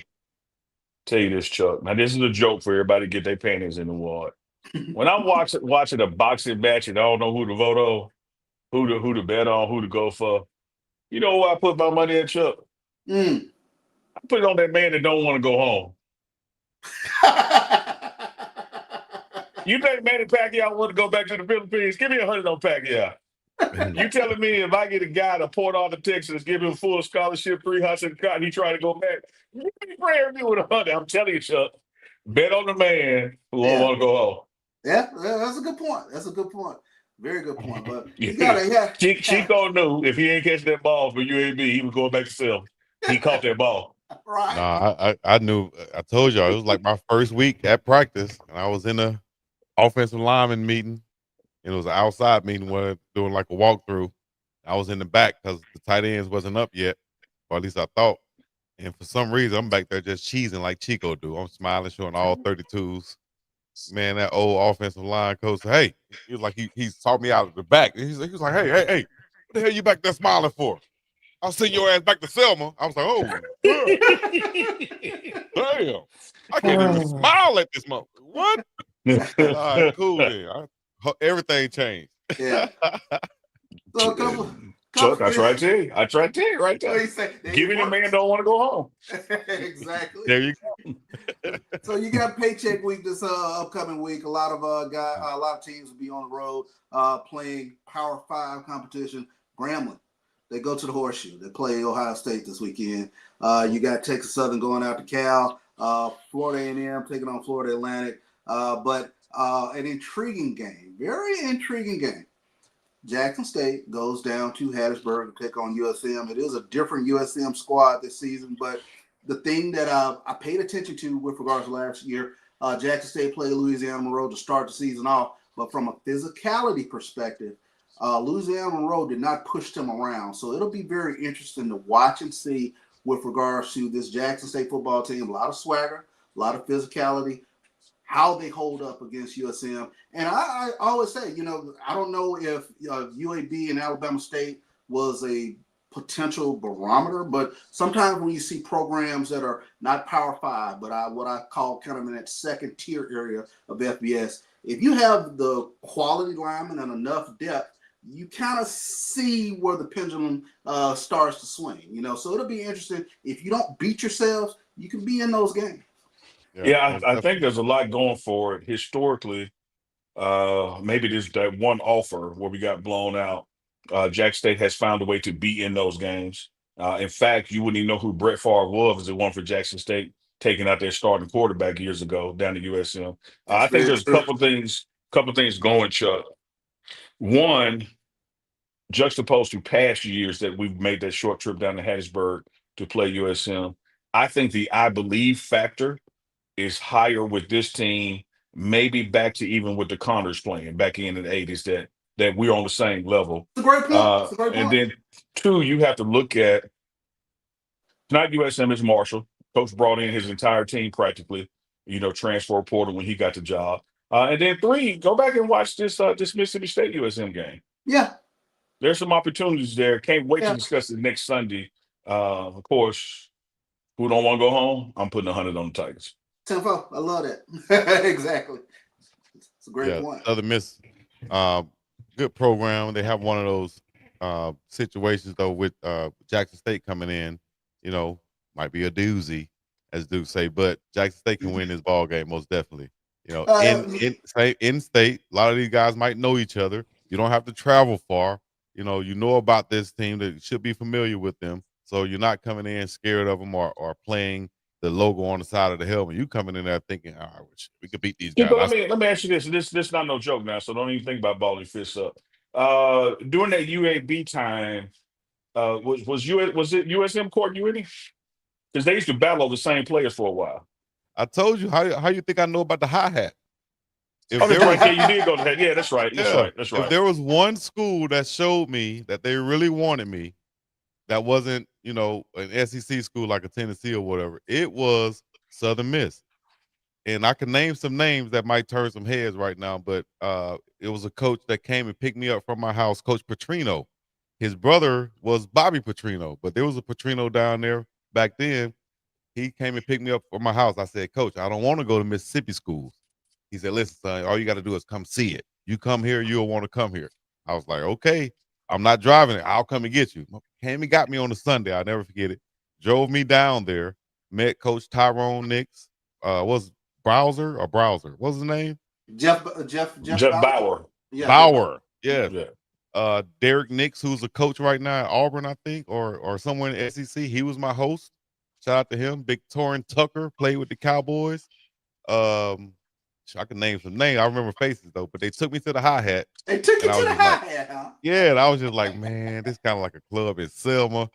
Tell you this, Chuck. Now, this is a joke for everybody to get their panties in the water. When I'm watching a boxing match and I don't know who to vote on, who to bet on, who to go for, you know who I put my money at, Chuck? Mm. I put it on that man that don't want to go home. You think Manny Pacquiao want to go back to the Philippines? Give me 100 on Pacquiao. You telling me if I get a guy to Port Arthur, Texas, give him full scholarship, 300 and he try to go back, you be praying me with 100. I'm telling you, Chuck. Bet on the man who won't want to go home. Yeah, that's a good point. That's a good point. Very good point. But you gotta Chico knew if he ain't catch that ball for UAB, he was going back to Selma. He caught that ball. Right. Nah, I knew. I told y'all it was like my first week at practice, and I was in a offensive lineman meeting, and it was an outside meeting where doing like a walkthrough. I was in the back because the tight ends wasn't up yet, or at least I thought. And for some reason, I'm back there just cheesing like Chico do. I'm smiling, showing all 32s. Man, that old offensive line coach, hey, he was like, he taught me out of the back. He was like, hey, what the hell you back there smiling for? I'll send your ass back to Selma. I was like, oh, damn. I can't even smile at this moment. What? All right, cool then. Everything changed. Yeah. So a couple Chuck, I tried to tell you. I tried to tell you right there. Giving a man don't want to go home. Exactly. There you go. So you got paycheck week this upcoming week. A lot of teams will be on the road playing Power 5 competition. Grambling, they go to the Horseshoe. They play Ohio State this weekend. You got Texas Southern going out to Cal. Florida A&M taking on Florida Atlantic. But an intriguing game, very intriguing game. Jackson State goes down to Hattiesburg to take on USM. It is a different USM squad this season, but the thing that I paid attention to with regards to last year, Jackson State played Louisiana Monroe to start the season off, but from a physicality perspective, Louisiana Monroe did not push them around. So it'll be very interesting to watch and see with regards to this Jackson State football team. A lot of swagger, a lot of physicality, how they hold up against USM. And I always say, I don't know if UAB and Alabama State was a potential barometer, but sometimes when you see programs that are not Power 5, but what I call kind of in that second tier area of FBS, if you have the quality linemen and enough depth, you kind of see where the pendulum starts to swing, So it'll be interesting. If you don't beat yourselves, you can be in those games. Yeah, I think there's a lot going for it historically. Maybe there's that one offer where we got blown out. Jack State has found a way to be in those games. In fact, you wouldn't even know who Brett Favre was if it weren't for Jackson State taking out their starting quarterback years ago down to USM. I think there's a couple things going, Chuck. One, juxtaposed to past years that we've made that short trip down to Hattiesburg to play USM. I think the I believe factor is higher with this team, maybe back to even with the Connors playing back in the 80s, that we're on the same level. It's a great point. It's a great And point. then two, you have to look at not USM, it's Marshall. Coach brought in his entire team practically, transfer portal when he got the job. And then three, go back and watch this Mississippi State USM game. Yeah. There's some opportunities there. Can't wait to Yeah. discuss it next Sunday. Of course, who don't want to go home? I'm putting 100 on the Tigers. 10-4. I love that. Exactly. It's a great point. Southern Miss, good program. They have one of those situations though with Jackson State coming in. Might be a doozy, as Duke say, but Jackson State can win this ball game most definitely. In state, a lot of these guys might know each other. You don't have to travel far. You know about this team that should be familiar with them. So you're not coming in scared of them or playing the logo on the side of the helmet. You coming in there thinking, all right, we could beat these guys. Let me ask you this. This not no joke now, so don't even think about balling fists up. During that UAB time, was it USM court you any? Because they used to battle the same players for a while. I told you how you think I know about the hi-hat. That's right. Yeah, you did go to that. Yeah, that's right. That's right. That's right. If there was one school that showed me that they really wanted me, that wasn't, an SEC school like a Tennessee or whatever, it was Southern Miss. And I can name some names that might turn some heads right now, but it was a coach that came and picked me up from my house, Coach Petrino. His brother was Bobby Petrino, but there was a Petrino down there back then. He came and picked me up from my house. I said, Coach, I don't want to go to Mississippi schools. He said, listen, son, all you got to do is come see it. You come here, you'll want to come here. I was like, okay, I'm not driving it. I'll come and get you. Came and got me on a Sunday. I'll never forget it. Drove me down there, met Coach Tyrone Nix. Was Browser? What's his name? Jeff Bauer. Yeah, Bauer. Yeah. Yeah. Derek Nix, who's a coach right now at Auburn, I think, or somewhere in the SEC. He was my host. Shout out to him. Victorian Tucker played with the Cowboys. I can name some names. I remember faces though, but they took me to the hi-hat. They took you to the hi-hat, huh? Yeah, and I was just like, man, this kind of like a club in Selma.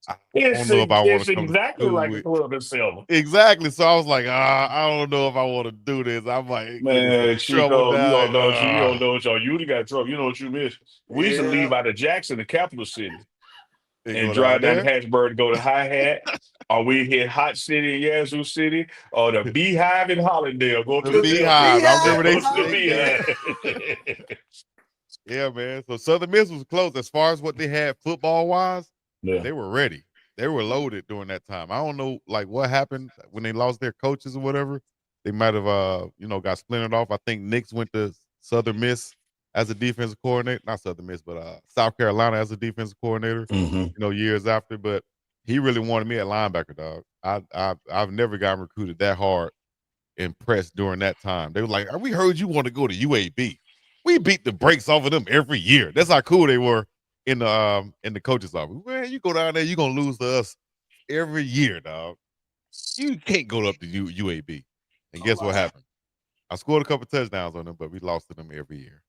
I don't know if I want to come exactly like a club in Selma. Exactly. So I was like, I don't know if I want to do this. I'm like, man, Chico, you don't know what you got trouble. You know what you missed. We used to leave out of Jackson, the capital city, and drive down to Hattiesburg to go to Hi-Hat, or we hit Hot City in Yazoo City, or the Beehive in Hollandale. Go to the Beehive. I remember the Beehive. Yeah, man. So Southern Miss was close as far as what they had football wise. Yeah. They were ready. They were loaded during that time. I don't know, like, what happened when they lost their coaches or whatever. They might have, got splintered off. I think Nix went to Southern Miss as a defensive coordinator. Not Southern Miss, but South Carolina as a defensive coordinator, years after. But he really wanted me at linebacker, dog. I've never gotten recruited that hard and pressed during that time. They were like, we heard you want to go to UAB. We beat the brakes off of them every year. That's how cool they were in the coach's office. Man, you go down there, you're gonna lose to us every year, dog. You can't go up to UAB. And guess what happened? I scored a couple touchdowns on them, but we lost to them every year.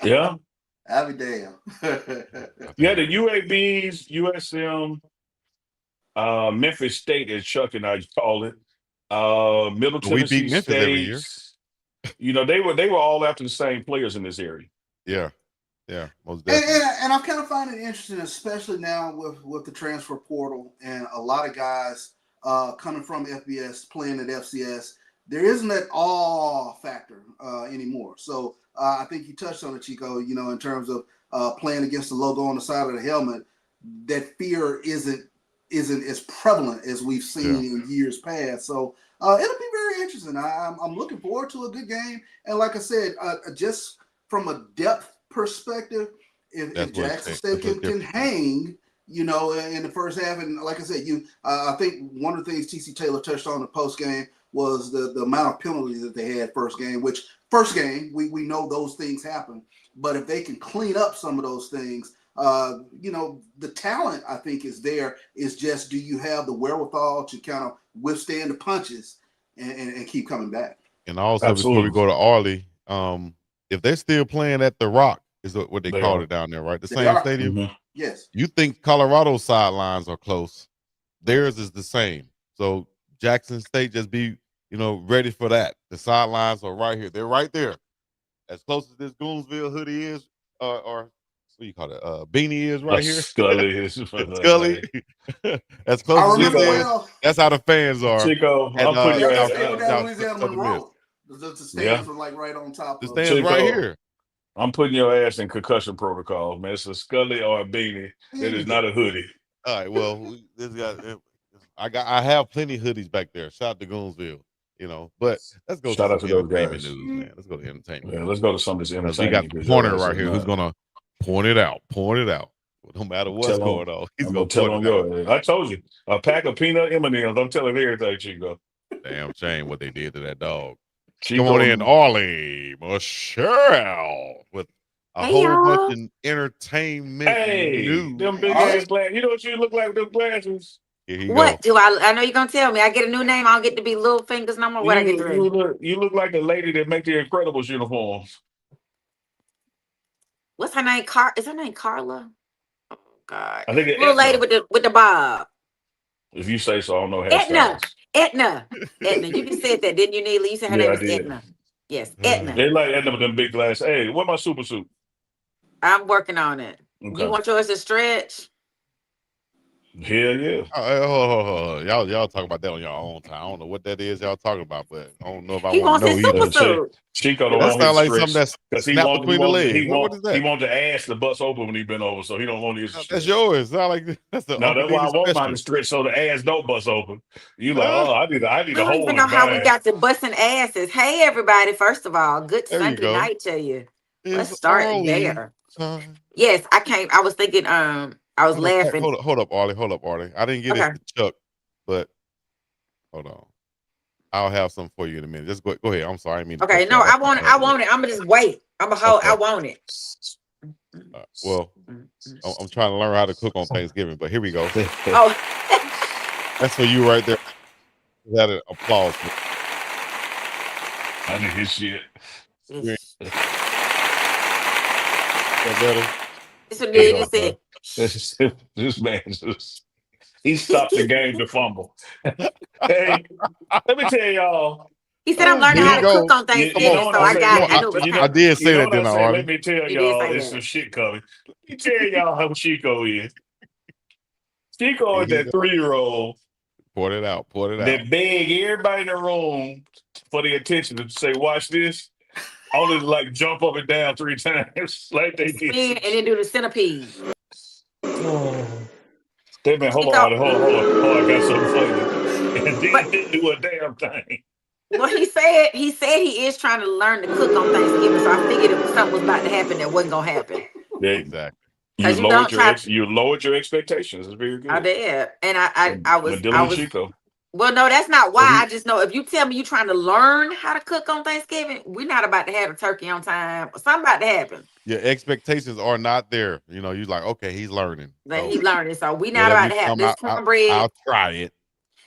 Yeah. I'll be damn. Yeah, the UABs, USM, Memphis State, as Chuck and I call it. Middle Tennessee Memphis State. every year. They were all after the same players in this area. Yeah, most definitely. And I'm kind of finding it interesting, especially now with the transfer portal and a lot of guys coming from FBS playing at FCS. There isn't that awe factor anymore. So I think you touched on it, Chico. In terms of playing against the logo on the side of the helmet, that fear isn't as prevalent as we've seen in years past. So it'll be very interesting. I'm looking forward to a good game. And like I said, just from a depth perspective, if Jackson State can hang, in the first half, and like I said, I think one of the things TC Taylor touched on in the post game was the amount of penalties that they had first game. Which first game we know those things happen, but if they can clean up some of those things. The talent I think is there. Is just, do you have the wherewithal to kind of withstand the punches and keep coming back? And also, before we go to Arley, if they're still playing at the Rock, is what they call it down there, right? The same stadium. Yes. You think Colorado's sidelines are close? theirs is the same. So Jackson State, just be ready for that. The sidelines are right here. They're right there, as close as this Goonsville hoodie is, or what do you call it? Beanie is right here. Scully is Scully. As close I as remember this is, well. that's how the fans are. Chico, And I'm putting your Y'all ass. just stayed with that Louisiana Southern Miss. Monroe. The stands were like right on top The of stands right Chico, here. I'm putting your ass in concussion protocol, man. It's a Scully or a beanie. It is not a hoodie. All right. Well, this guy, I have plenty of hoodies back there. Shout out to Goonsville. But let's go to Shout out some to those entertainment guys. news, man. Let's go to entertainment. Yeah, let's go to some of this Because we got entertainment. the corner right here who's gonna point it out. No matter what's going on, he's I'm gonna tell point on it out. your. I told you, a pack of peanut M&Ms. I'm telling everything, Chico. Damn shame what they did to that dog. Chico, Come on in, Arlie Michelle, with a whole bunch of entertainment news. them big ass glasses. You know what you look like with those glasses? Here you What go. do I know you're gonna tell me? I get a new name. I don't get to be Little Fingers no more. What I get to do? You look like the lady that make the Incredibles uniforms. What's her name? Is her name Carla? Oh God. I think it's Little lady Edna. with the bob. If you say so, I don't know Edna. You just said that, didn't you, Neely? You said her name was Edna. Yes, Edna. They like Edna with them big glasses. Hey, what my super suit? I'm working on it. Okay. You want yours to stretch? Hell yeah. Hold. Y'all talk about that on your own time. I don't know what that is y'all talking about, but I don't know if I He want to wants know his either. super suit. Chico don't That want sounds his like something that's because he snapped between the legs. What is that? He want the ass to bust open when he been over, so he don't want his. That's yours. It's not like that's the No, that's why I want special. mine to stretch so the ass don't bust open. You like, I need I a don't hole even in know how we mine. got to busting asses. Hey, everybody! First of all, good There you Sunday go. night to you. Let's It's start Arlie there. time. Yes, I came. I was thinking. I was laughing. Hold up, Arlie. I didn't get Okay. this to Chuck, but hold on. I'll have something for you in a minute. Just go ahead. I'm sorry, I mean. Okay, no, I want it. I want it. I'm gonna just wait. I'm a hold. Okay. I want it. Well, I'm trying to learn how to cook on Thanksgiving, but here we go. Oh, That's for you right there. That applause. I need his shit. Better? This what you said. This man he stopped the game to fumble. Hey, let me tell y'all. He said I'm learning how to cook on Thanksgiving, what so I I say? got it. I knew it was I coming. did say that, didn't I, Arlie? Let me tell He did y'all, say it's that. some shit coming. Let me tell y'all how Chico is. Chico is that 3-year-old Pour it out. that beg everybody in the room for the attention to say, watch this. Only to like jump up and down 3 times like they did. Spin and then do the centipede. They been hold on. I got something for you. And didn't do a damn thing. Well, he said he is trying to learn to cook on Thanksgiving, so I figured if something was about to happen that wasn't gonna happen. Yeah, exactly. You lowered your expectations. It's very good. I did, and I was Chico. Well, no, that's not why. I just know if you tell me you're trying to learn how to cook on Thanksgiving, we're not about to have a turkey on time. Something about to happen. Your expectations are not there. You're like, okay, he's learning. Like he's learning. So we're not about to have this cornbread. I'll try it.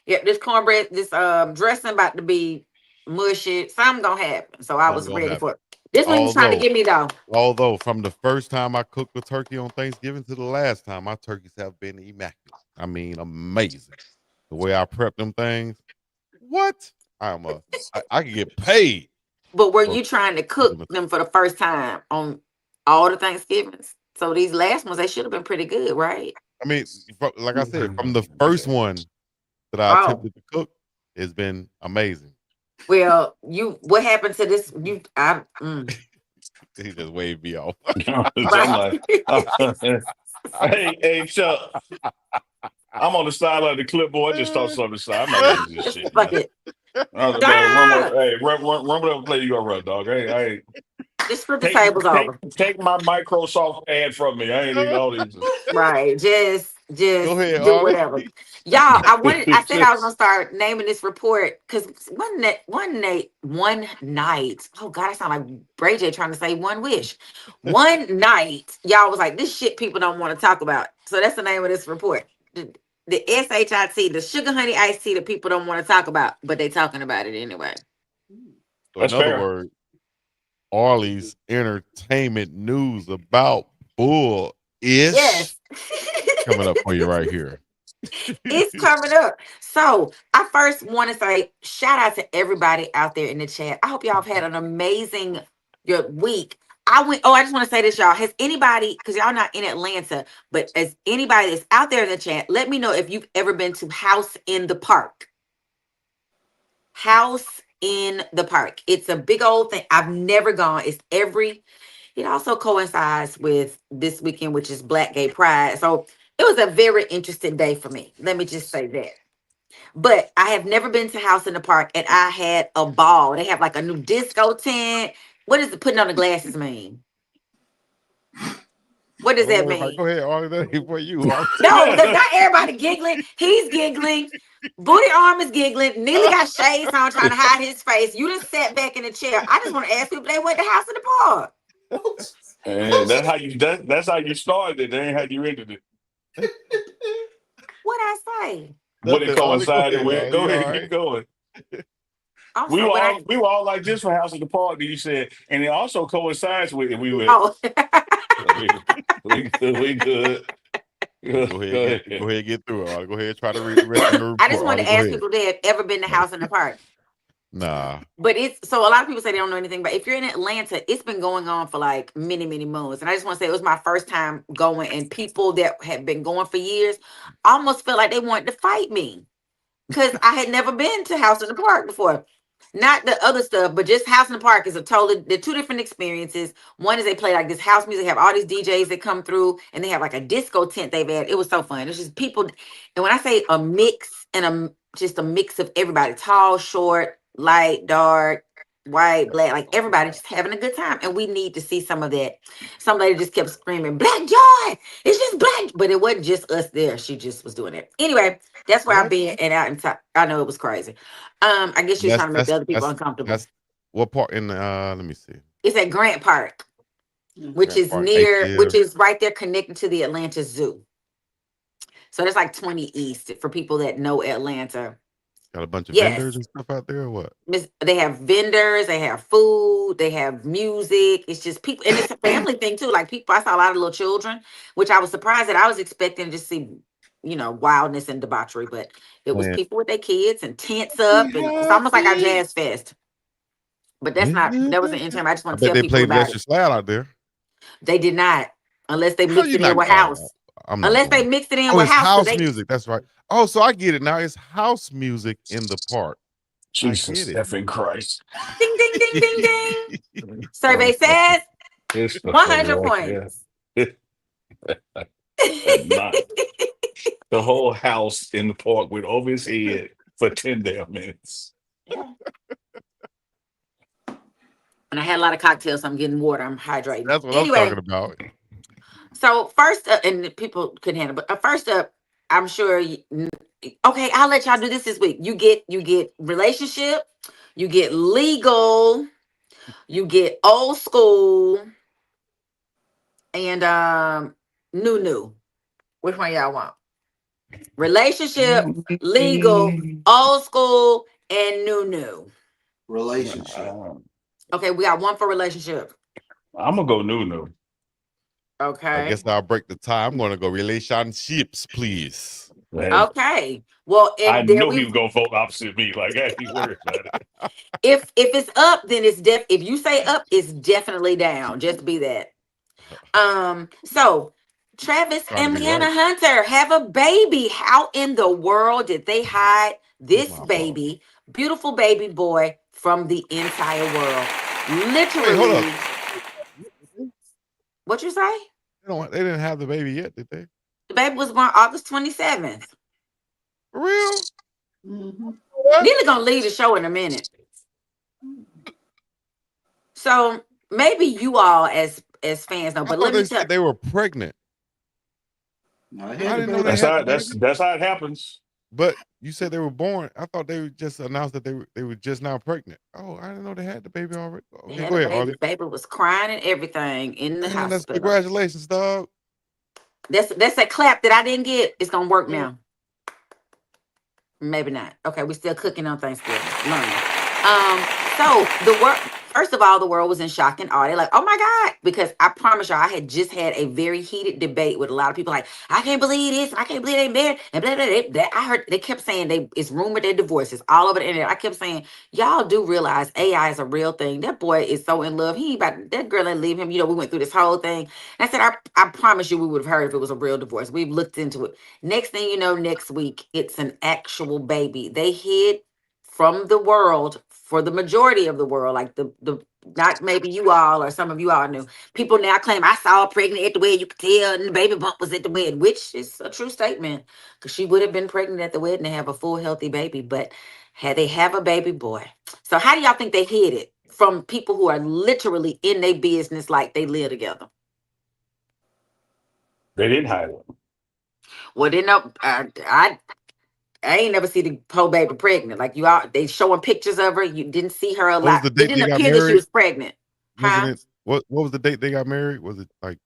Yeah, this cornbread, this dressing about to be mushy. Something gonna happen. So I was ready for it. This one he's trying to give me though. Although from the first time I cooked the turkey on Thanksgiving to the last time, my turkeys have been immaculate. I mean, amazing. The way I prep them things, what? I can get paid. But were you trying to cook them for the first time on all the Thanksgivings? So these last ones, they should have been pretty good, right? I mean, like I said, from the first one that I attempted to cook, it's been amazing. Well, what happened to this? He just waved me off. Hey, Chuck. I'm on the sideline of the clipboard. I just thought something aside. I'm not doing this shit. Run whatever play you gonna run, dog. Hey. Just flip the tables over. Take my Microsoft ad from me. I ain't even all these. Right. Just go ahead, do whatever. Y'all, I said I was gonna start naming this report because one night, oh God, I sound like Bray J trying to say one wish. One night, y'all was like, this shit people don't want to talk about. So that's the name of this report. The SHIT, the sugar honey iced tea that people don't want to talk about, but they talking about it anyway. So in other words, Arlie's entertainment news about bull is coming up for you right here. It's coming up. So I first want to say shout out to everybody out there in the chat. I hope y'all have had an amazing week. I just want to say this, y'all. Has anybody, because y'all not in Atlanta, but as anybody that's out there in the chat, let me know if you've ever been to House in the Park. House in the Park. It's a big old thing. I've never gone. It also coincides with this weekend, which is Black Gay Pride. So it was a very interesting day for me. Let me just say that. But I have never been to House in the Park, and I had a ball. They have like a new disco tent. What does putting on the glasses mean? What does that mean? Go ahead, all that for you. No, because not everybody giggling. He's giggling. Booty Arm is giggling. Neely got shades on trying to hide his face. You just sat back in the chair. I just want to ask people if they went to House in the Park. And that's how you started it. That ain't how you ended it. What'd I say? What it coincided with. Go ahead, right. keep going. I'm We sorry, were all like this for House of the Park. You said, and it also coincides with it. We went. Oh. we good. Go ahead, get through it. Go ahead, try to read the rest of the report. I just wanted to ask people if they have ever been to House in the Park. Nah. But so a lot of people say they don't know anything, but if you're in Atlanta, it's been going on for like many, many months. And I just want to say it was my first time going, and people that had been going for years almost felt like they wanted to fight me because I had never been to House in the Park before. Not the other stuff, but just House in the Park is they're two different experiences. One is they play like this house music, have all these DJs that come through, and they have like a disco tent they've had. It was so fun. It's just people. And when I say a mix and just a mix of everybody, tall, short, light, dark, white, black, like everybody just having a good time. And we need to see some of that. Some lady just kept screaming, Black Joy, it's just black. But it wasn't just us there. She just was doing it. Anyway, that's where I've been and out in top. I know it was crazy. I guess you're trying to make the other people uncomfortable. That's what part in let me see. It's at Grant Park, which is right there connected to the Atlanta Zoo. So there's like 20 East for people that know Atlanta. Got a bunch of vendors and stuff out there or what? They have vendors, they have food, they have music. It's just people, and it's a family thing too. Like people, I saw a lot of little children, which I was surprised that I was expecting to see, wildness and debauchery, but it was people with their kids and tents up, and it's almost like our jazz fest. But that wasn't in time. I just want to tell people they played about Lester Slide out there. They did not, unless they mixed it in with house. Unless they mixed it in with house music. That's right. Oh, so I get it now. It's house music in the park. Jesus effing Christ! Ding ding ding ding ding. Survey says 100 points. The whole house in the park went over his head for 10 damn minutes. And I had a lot of cocktails, so I'm getting water. I'm hydrating. That's what I'm talking about. So first up, and people couldn't handle, but first up, I'm sure. Okay, I'll let y'all do this week. You get relationship, you get legal, you get old school, and new. Which one y'all want? Relationship, legal, old school, and new. Relationship. Okay, we got one for relationship. I'm gonna go new. Okay. I guess I'll break the tie. I'm gonna go relationships, please. Man. Okay. Well, I know he was gonna vote opposite me. Like, I ain't worried about it. If it's up, then it's if you say up, it's definitely down. Just be that. So Travis and Leanna Hunter have a baby. How in the world did they hide this baby, beautiful baby boy, from the entire world? Literally. Wait, hold up. What you say? They didn't have the baby yet, did they? The baby was born August 27th. For real? Mm-hmm. Neely's gonna leave the show in a minute. So maybe you all as fans know, but let me tell they were pregnant. No, I didn't know that's how it happens. But you said they were born. I thought they just announced that they were just now pregnant. Oh, I didn't know they had the baby already. Okay, go ahead, Arlie. The baby was crying and everything in the hospital. Congratulations, dog. That's a clap that I didn't get. It's gonna work now. Maybe not. Okay, we're still cooking on Thanksgiving. Learning. So First of all, the world was in shock and awe. They're like, oh my God. Because I promise y'all, I had just had a very heated debate with a lot of people like, I can't believe this, and I can't believe they married, and blah, blah, blah. I heard they kept saying it's rumored they're divorces all over the internet. I kept saying, y'all do realize AI is a real thing. That boy is so in love. He ain't about that girl ain't leave him. You know, we went through this whole thing. And I said, I promise you we would have heard if it was a real divorce. We've looked into it. Next thing you know, next week, it's an actual baby. They hid from the world, for the majority of the world, like the not maybe you all or some of you all knew. People now claim I saw her pregnant at the wedding. You could tell, and the baby bump was at the wedding, which is a true statement because she would have been pregnant at the wedding and have a full healthy baby. But had they have a baby boy? So how do y'all think they hid it from people who are literally in their business like they live together? They didn't hide it. Well, they know. I ain't never see the whole baby pregnant. Like you all, they showing pictures of her. You didn't see her a What was lot. the It date didn't they got appear that she married? was pregnant. Wasn't Huh? it? What was the date they got married? Was it like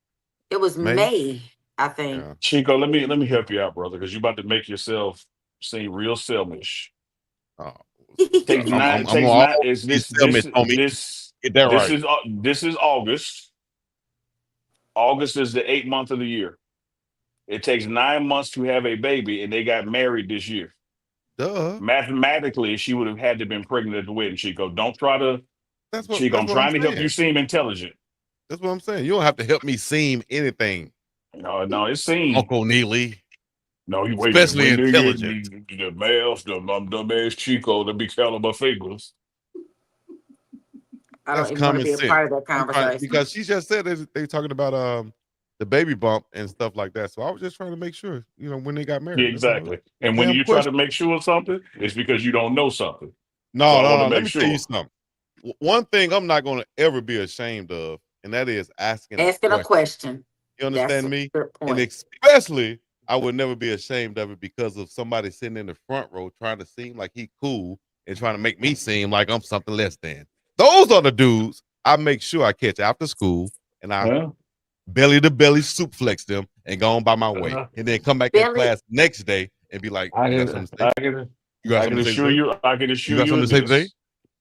It was May? May, I think. Yeah. Chico, let me help you out, brother, because you're about to make yourself seem real selfish. Oh, Takes nine. I'm Takes gonna nine. Is always tell me, homie. Get that right. this is August. August is the 8th month of the year. It takes 9 months to have a baby, and they got married this year. Duh. Mathematically, she would have had to been pregnant at the wedding. Chico, don't try to. Chico, I'm That's what I'm trying to help you saying. seem intelligent. That's what I'm saying. You don't have to help me seem anything, No, it seems. Uncle Neely. No, you wait a minute. Especially When they get intelligent. the males, dumb ass Chico, to be counting my fingers. I That's don't even want to common be a sense. part of that conversation. Because she just said they talking about the baby bump and stuff like that. So I was just trying to make sure, when they got married. Yeah, exactly. And when Damn you try question. to make sure of something, it's because you don't know something. No. I want to Let make me sure. tell you something. One thing I'm not going to ever be ashamed of, and that is asking a question. You understand That's me? a good And point. especially, I would never be ashamed of it because of somebody sitting in the front row trying to seem like he cool and trying to make me seem like I'm something less than. Those are the dudes I make sure I catch after school, and I belly to belly soup flex them and go on by my way, and then come back in class next day and be like, "You got something to say? You got something to say today? I can assure You got you something of to say today? this.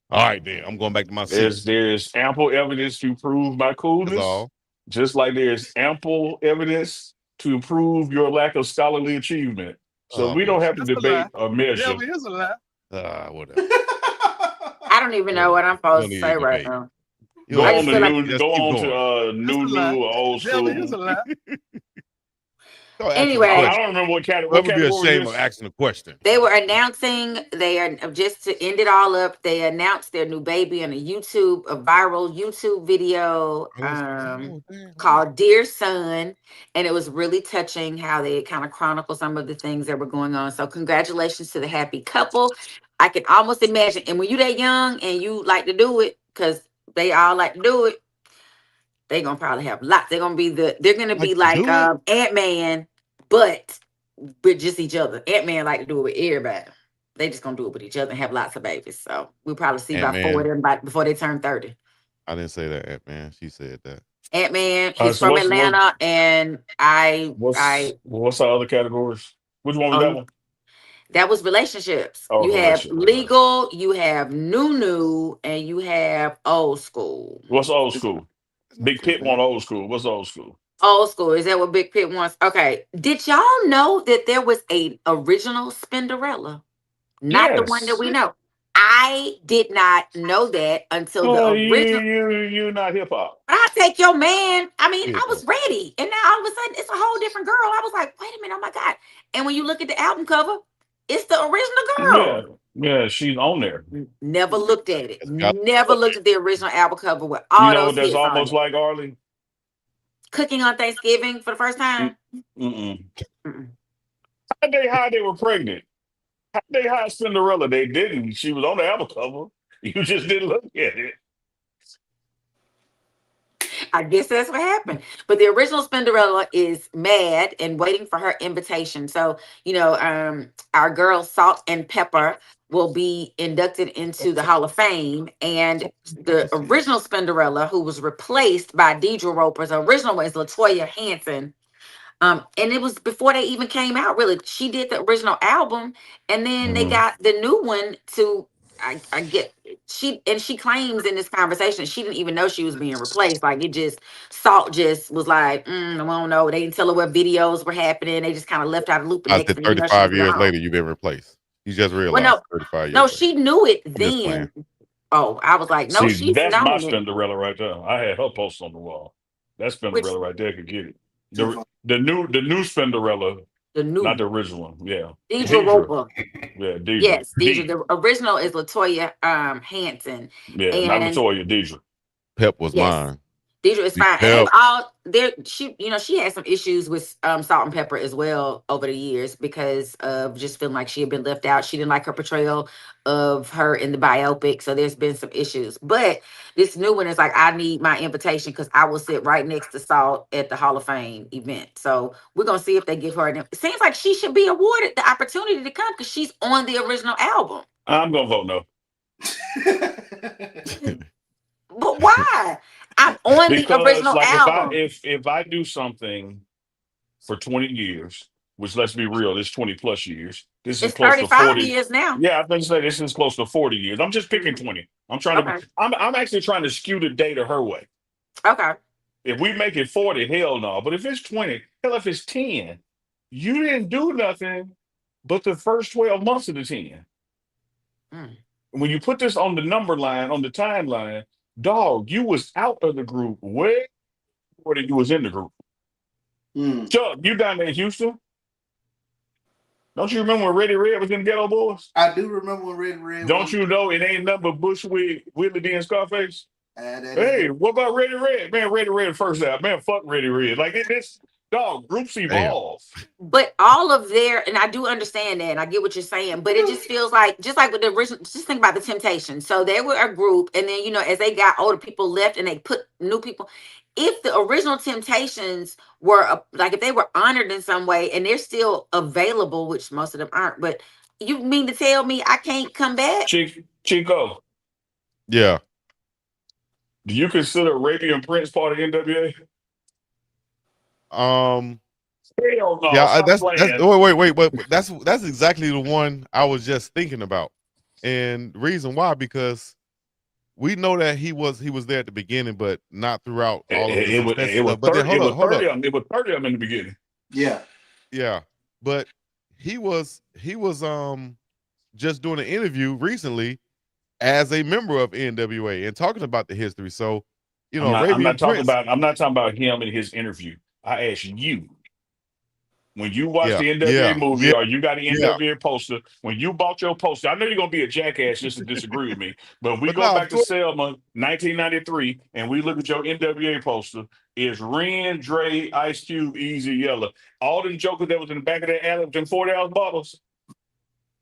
All right, then I'm going back to my seat." There's ample evidence to prove my That's coolness, all. just like there's ample evidence to prove your lack of scholarly achievement. So we don't have to debate or measure. Whatever. I don't even know what I'm supposed to Don't say need right debate. now. Go I on just to feel like new. Just Go keep on going. to new, old school. Go ask him a anyway, I question. don't remember what Never be category was ashamed of this. asking a question. they were announcing just to end it all up, they announced their new baby in a viral YouTube video called Dear Son. And it was really touching how they kind of chronicled some of the things that were going on. So congratulations to the happy couple. I can almost imagine. And when you're that young and you like to do it, because they all like to do it, they're gonna probably have lots. They're gonna be like Ant-Man, but with just each other. Ant-Man like to do it with everybody. They just gonna do it with each other and have lots of babies. So we'll probably see about 4 of them before they turn 30. I didn't say that, Ant-Man. She said that. Ant-Man, he's from Atlanta, and what's our other categories? Which one was that one? That was relationships. Oh, you have relationship. legal, you have new, and you have old school. What's old school? Big Pit want old school. What's old school? Old school. Is that what Big Pit wants? Okay. Did y'all know that there was an original Spinderella? Not the one that we know. I did not know that until the original. You're not hip hop. I take your man. I mean, I was ready. And now all of a sudden it's a whole different girl. I was like, wait a minute, oh my God. And when you look at the album cover, it's the original girl. Yeah, she's on there. Never looked at it. Never looked at the original album cover with all those that's hits almost on it. like Arlie. Cooking on Thanksgiving for the first time. How they were pregnant? How they hide Cinderella? They didn't. She was on the album cover. You just didn't look at it. I guess that's what happened. But the original Spinderella is mad and waiting for her invitation. So, our girl Salt and Pepper will be inducted into the Hall of Fame. And the original Spinderella, who was replaced by Deidre Roper's original one, is LaToya Hanson. And it was before they even came out, really. She did the original album, and then they got the new one to I get she claims in this conversation she didn't even know she was being replaced. Like it just Salt just was like, I don't know. They didn't tell her what videos were happening. They just kind of left out of the loop. And I next said thing you know, she 35 was years gone. later, you've been replaced. You just Well, realized no, 35 no, years later. she knew it I'm just playing. then. Oh, I was like, no, See, she's that's my known it. Cinderella right there. I had her post on the wall. That Which Cinderella right there could get it. Too The far. the new Cinderella, the not new the original one. Yeah, Deidre Deidre. Roper. Yeah, Deidre. Yes, Deidre. The original is Latoya Hanson, Yeah, not and Latoya. Deidre. Pep was yes, mine. Deidre is Big fine, and Pep. it's all there. She had some issues with Salt and Pepper as well over the years because of just feeling like she had been left out. She didn't like her portrayal of her in the biopic, so there's been some issues. But this new one is like, I need my invitation because I will sit right next to Salt at the Hall of Fame event. So we're gonna see if they give her. It seems like she should be awarded the opportunity to come because she's on the original album. I'm gonna vote no. But why? I'm on the Because original like album. if I do something for 20 years, which let's be real, it's 20 plus years. This is It's close to 35 40. years now. Yeah, I think say this is close to 40 years. I'm just picking Mhm. 20. I'm trying to Okay. I'm actually trying to skew the data her way. Okay. If we make it 40, hell no. But if it's 20, hell if it's 10, you didn't do nothing but the first 12 months of the 10. Mm. When you put this on the number line, on the timeline, dog, you was out of the group way more than you was in the group. Mm. Chuck, you down there in Houston? Don't you remember when Reddy Red was in the Ghetto Boys? I do remember when Red Don't you know it ain't nothing but Bushwick, Willie D, and Scarface? that Hey, is what about Reddy Red? Man, Reddy Red first out. Man, fuck Reddy Red. Like this dog, groups Damn. evolve. But all of their, and I do understand that, and I get what you're saying, but it just feels like, just like with the original, just think about the Temptations. So they were a group, and then, as they got older, people left and they put new people. If the original Temptations were, like, if they were honored in some way and they're still available, which most of them aren't, but you mean to tell me I can't come back? Chico, Yeah. do you consider Arabian Prince part of NWA? Hell no, Yeah, stop that's playing. wait, but that's exactly the one I was just thinking about. And the reason why, because we know that he was there at the beginning, but not throughout all of the success It was stuff. But then 30, it was hold 30 up. of them. It was 30 of them in the beginning. Yeah. Yeah. But he was just doing an interview recently as a member of NWA and talking about the history. So, I'm Arabian not talking Prince. about him in his interview. I asked you. When you watch Yeah, the NWA yeah, movie yeah, or you got an yeah. NWA poster, when you bought your poster, I know you're going to be a jackass just to disagree with me, but we But go nah, back to Selma, 1993, and we look at your NWA poster, it's Ren, Dre, Ice Cube, Easy Yella. All them jokers that was in the back of that alley with them 40-ounce bottles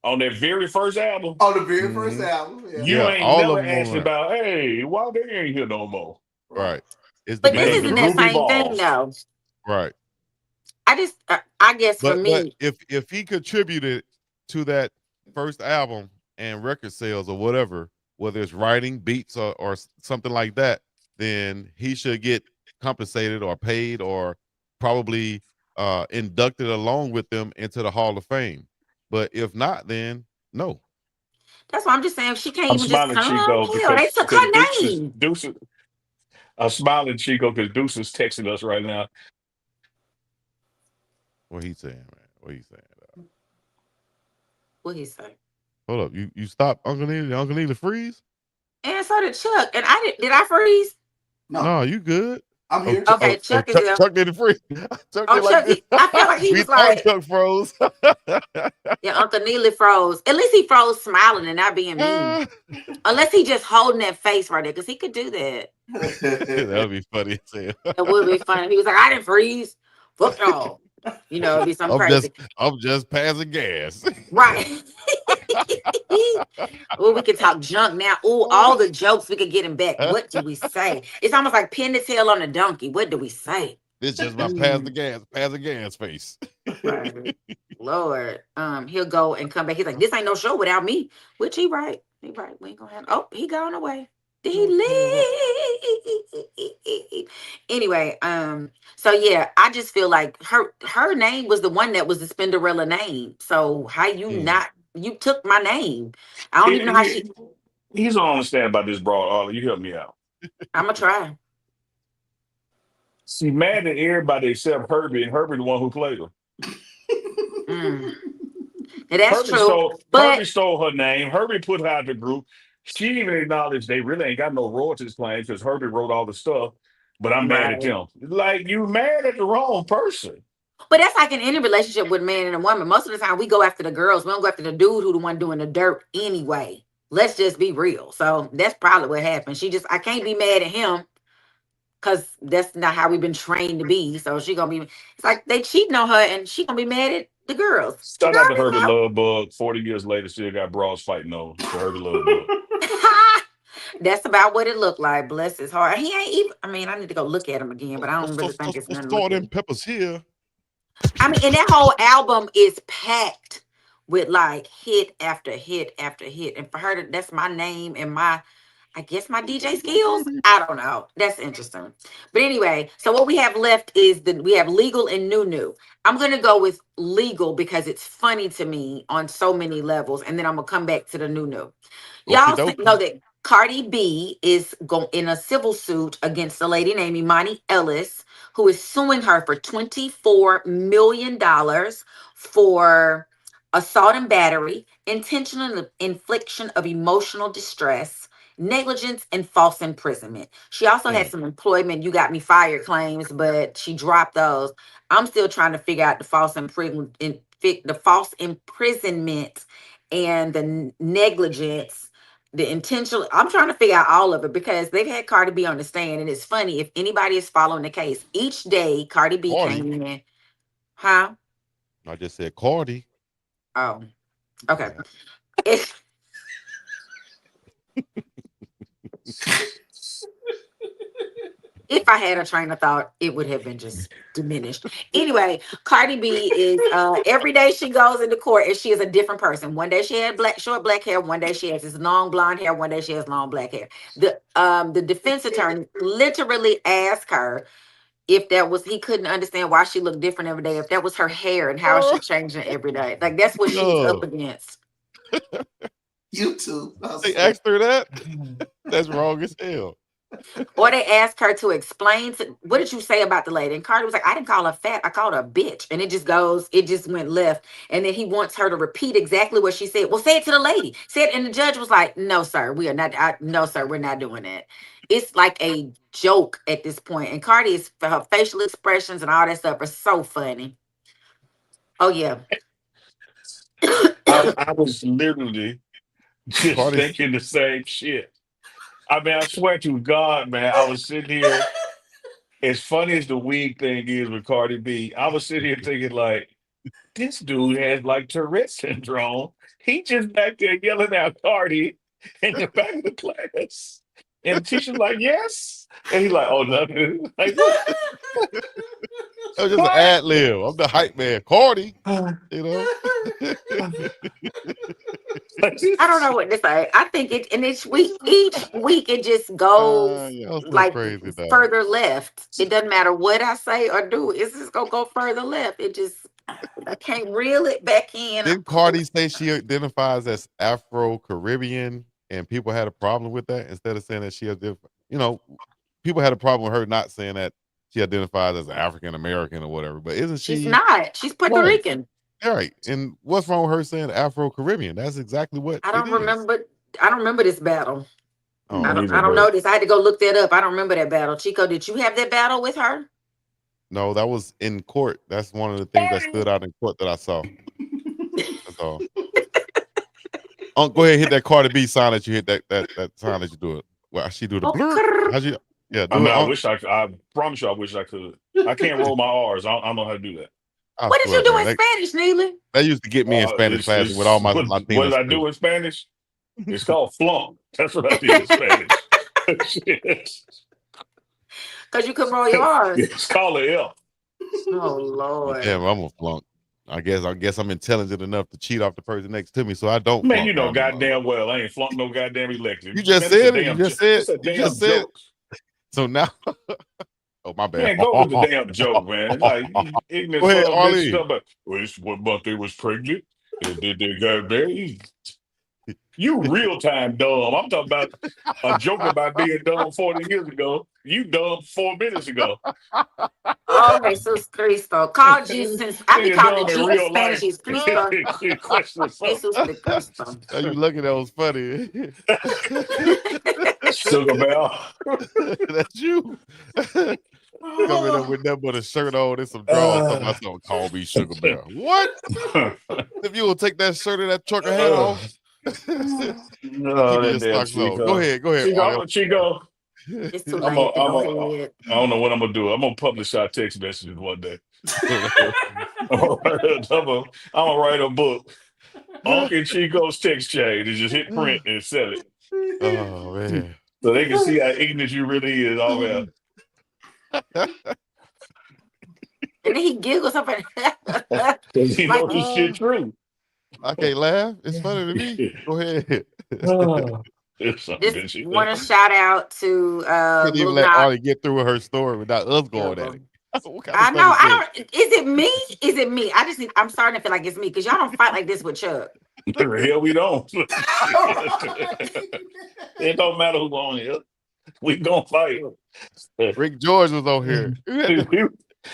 on that very first album. On the very first album. Yeah. You ain't all never of them asked on that. about, hey, why they ain't here no more? Right. It's the But this Because the isn't beginning. that group same thing, evolved. though. Right. I guess for But me, if he contributed to that first album and record sales or whatever, whether it's writing, beats, or something like that, then he should get compensated or paid or probably inducted along with them into the Hall of Fame. But if not, then no. that's why I'm just saying, if she can't I'm even just smiling, come, Chico, hell, they took her name. Deuces. I'm smiling, Chico, because Deuce is texting us right now. What he saying, man? What he saying? What he say? Hold up, you stop Uncle Neely freeze? And so did Chuck. And did I freeze? No, you good. I'm here. Okay, Chuck is there. Chuck didn't freeze. Chuck Oh, did like Chuck, this. I felt like he We was thought like, Chuck froze. yeah, Uncle Neely froze. At least he froze smiling and not being mean. Unless he just holding that face right there, because he could do that. That would be funny as hell. It would be funny. He was like, I didn't freeze. Fuck y'all. It'd be something crazy. I'm just passing gas. Right. Oh, we can talk junk now. Oh, all the jokes we could get him back. What do we say? It's almost like pin the tail on a donkey. What do we say? It's just my pass the gas face. Right. Lord. He'll go and come back. He's like, this ain't no show without me. Which he right. He right. We ain't gonna have. Oh, he gone away. Did he leave? Anyway, so yeah, I just feel like her name was the one that was the Spinderella name. So how you not you took my name. I don't even know how she. He's don't understand about this broad. Arlie, you help me out. I'm gonna try. See, mad at everybody except Herbie, and Herbie the one who played her. Mm. And that's true, Herbie but stole her name. Herbie put her out the group. She even acknowledged they really ain't got no royalties claims because Herbie wrote all the stuff. But I'm mad at right. them. Like you mad at the wrong person. But that's like in any relationship with a man and a woman. Most of the time, we go after the girls. We don't go after the dude who the one doing the dirt anyway. Let's just be real. So that's probably what happened. I can't be mad at him because that's not how we've been trained to be. So she gonna be. It's like they cheating on her, and she gonna be mad at the girls. Shout out to Girl, Herbie Love Bug. 40 years later, still got bras fighting over to Herbie Love Bug. that's about what it looked like. Bless his heart. He ain't even. I mean, I need to go look at him again, but I don't really think it's nothing to look Salt at. and peppers here. I mean, and that whole album is packed with like hit after hit after hit. And for her to, that's my name and I guess my DJ skills. I don't know. That's interesting. But anyway, so what we have left is we have Legal and Nunu. I'm gonna go with Legal because it's funny to me on so many levels, and then I'm gonna come back to the Nunu. Y'all know that Cardi B is going in a civil suit against a lady named Imani Ellis, who is suing her for $24 million for assault and battery, intentional infliction of emotional distress, negligence, and false imprisonment. She also had some employment, you got me fired claims, but she dropped those. I'm still trying to figure out the false imprisonment and the negligence, the intentional. I'm trying to figure out all of it because they've had Cardi B on the stand, and it's funny if anybody is following the case. Each day, Cardi B came in. Huh? I just said Cardi. Oh, okay. If I had a train of thought, it would have been just diminished. Anyway, Cardi B is every day she goes into court and she is a different person. One day she had short black hair, one day she has this long blonde hair, one day she has long black hair. The defense attorney literally asked her if he couldn't understand why she looked different every day, if that was her hair and how is she changing every day. Like that's what she's up against. You too. They asked her that? That's wrong as hell. Or they asked her to explain what did you say about the lady? And Cardi was like, I didn't call her fat, I called her a bitch. And it just went left. And then he wants her to repeat exactly what she said. Well, say it to the lady. Say it, and the judge was like, no, sir, we are not. No, sir, we're not doing that. It's like a joke at this point. And Cardi for her facial expressions and all that stuff are so funny. Oh yeah. I was literally just thinking the same shit. I mean, I swear to God, man, I was sitting here. As funny as the wig thing is with Cardi B, I was sitting here thinking like, this dude has like Tourette syndrome. He just back there yelling at Cardi in the back of the class, and the teacher's like, "Yes," and he's like, "Oh, nothing." Like, what? That was just an ad lib. I'm the hype man, Cardi. You know. I don't know what to say. I think each week it just goes like crazy, further left. It doesn't matter what I say or do. It's just gonna go further left. I can't reel it back in. Didn't Cardi say she identifies as Afro-Caribbean and people had a problem with that instead of saying that she people had a problem with her not saying that she identifies as African American or whatever, but isn't she? She's not. She's Puerto Rican. All right. And what's wrong with her saying Afro-Caribbean? That's exactly what I don't remember this battle. Oh, I don't know this. I had to go look that up. I don't remember that battle. Chico, did you have that battle with her? No, that was in court. That's one of the things that stood out in court that I saw. That's all. Go ahead and hit that Cardi B sign that you hit that sign that you do it. Well, she do the blur. How'd you? Yeah, I mean, I promise you, I wish I could. I can't roll my R's. I don't know how to do that. What did you do in Spanish, Neely? That used to get me in Spanish class with all my Latinos. What did I do in Spanish? It's called flunk. That's what I did in Spanish. Because you couldn't roll your R's. It's called an L. Oh Lord. Yeah, I'm a flunk. I guess I'm intelligent enough to cheat off the person next to me, so I don't. Man, you know goddamn well I ain't flunked no goddamn elective. You just said it. You just said it. So now, oh my bad. Man, go with the damn joke, man. Like ignorant Go ahead, Arlie. stuff. But what month they was pregnant? You real time dumb. I'm talking about a joke about being dumb 40 years ago. You dumb 4 minutes ago. Oh, Jesus Cristo. Call Jesus. I be Nigga calling dumb in Jesus real Spanish life. is Cristo. Question something. Jesus de Cristo. Are you lucky that was funny? Sugar Bell. That's you. Coming up with nothing but a shirt on and some drawers. Talking about something, call me Sugar Bear. What? If you will take that shirt and that trucker hat off, No, keep that your damn socks on. Chico. Go ahead, Audio. Chico. It's too I'm late to go a, ahead. I don't know what I'm gonna do. I'm gonna publish our text messages one day. I'm gonna write a book. Uncle Chico's text chain and just hit print and sell it. Oh man. So they can see how ignorant you really is all that. And then he giggles up and Because he like, knows this shit true. I can't laugh. It's funny to me. Go ahead. It's something good just shit. want to shout out to Can't even Blue let Knob. Artie get through with her story without us going at it. What kind of I stuff know. is I this? don't. Is it me? Is it me? I'm starting to feel like it's me because y'all don't fight like this with Chuck. The hell we don't. Right. It don't matter who on here. We gonna fight. Rick George was on here.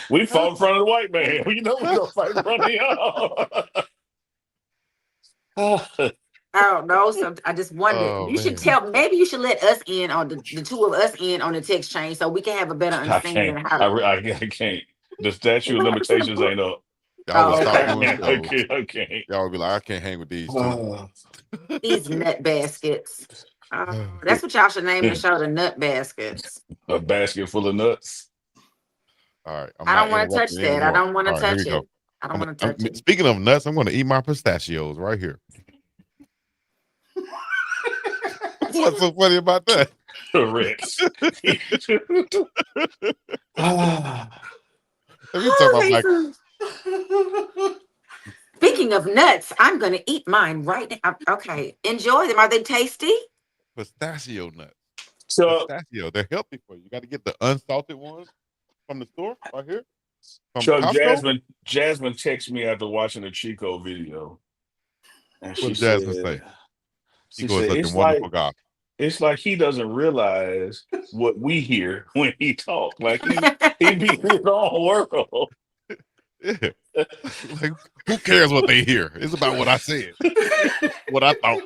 We fought in front of the white man. We know we gonna fight in front of y'all. I don't know. So I just wondered. Oh, You should man. maybe you should let us in on the two of us in on the text chain so we can have a better I understanding can't. of how to. I can't. The statute of What happened to the limitations book? ain't up. Y'all would Oh, stop okay. doing I shows. can't. Y'all would be like, I can't hang with these two. These nut baskets. That's what y'all should name the show, the nut baskets. A basket full of nuts. All right. I'm I not don't want to touch interrupting that. I anymore. don't want to All right, here touch we go. it. I don't want to touch it. Speaking of nuts, I'm going to eat my pistachios right here. What's so funny about that? Correct. Let me talk about my Speaking of nuts, I'm going to eat mine right now. Okay. Enjoy them. Are they tasty? pistachio nuts. So, Pistachio, they're healthy for you. You got to get the unsalted ones from the store right here. From Chuck, Costco. Jasmine texted me after watching the Chico video. And What did Jasmine say? She Chico is said, such a wonderful guy. it's like he doesn't realize what we hear when he talk. Like he be in his own world. Yeah. Like, who cares what they hear? It's about what I said. What I thought.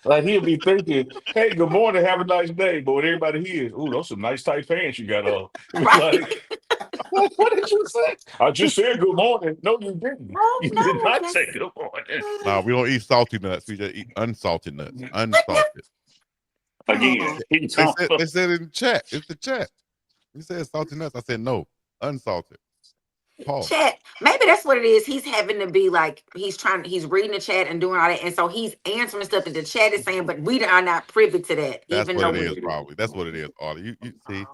Like he'll be thinking, hey, good morning, have a nice day. But when everybody hears, ooh, those some nice tight pants you got on. Right. Like, what did you say? I just said good morning. No, you didn't. Oh, You no, did not that's- say good morning. No, we don't eat salty nuts. We just eat unsalted nuts. Unsalted. Again, They said in the chat. It's the chat. You said salty nuts. I said no. Unsalted. Pause. Chat. Maybe that's what it is. He's having to be like he's reading the chat and doing all that, and so he's answering stuff that the chat is saying, but we are not privy to that. That's even what though it is, probably. That's what it is, Artie. You see,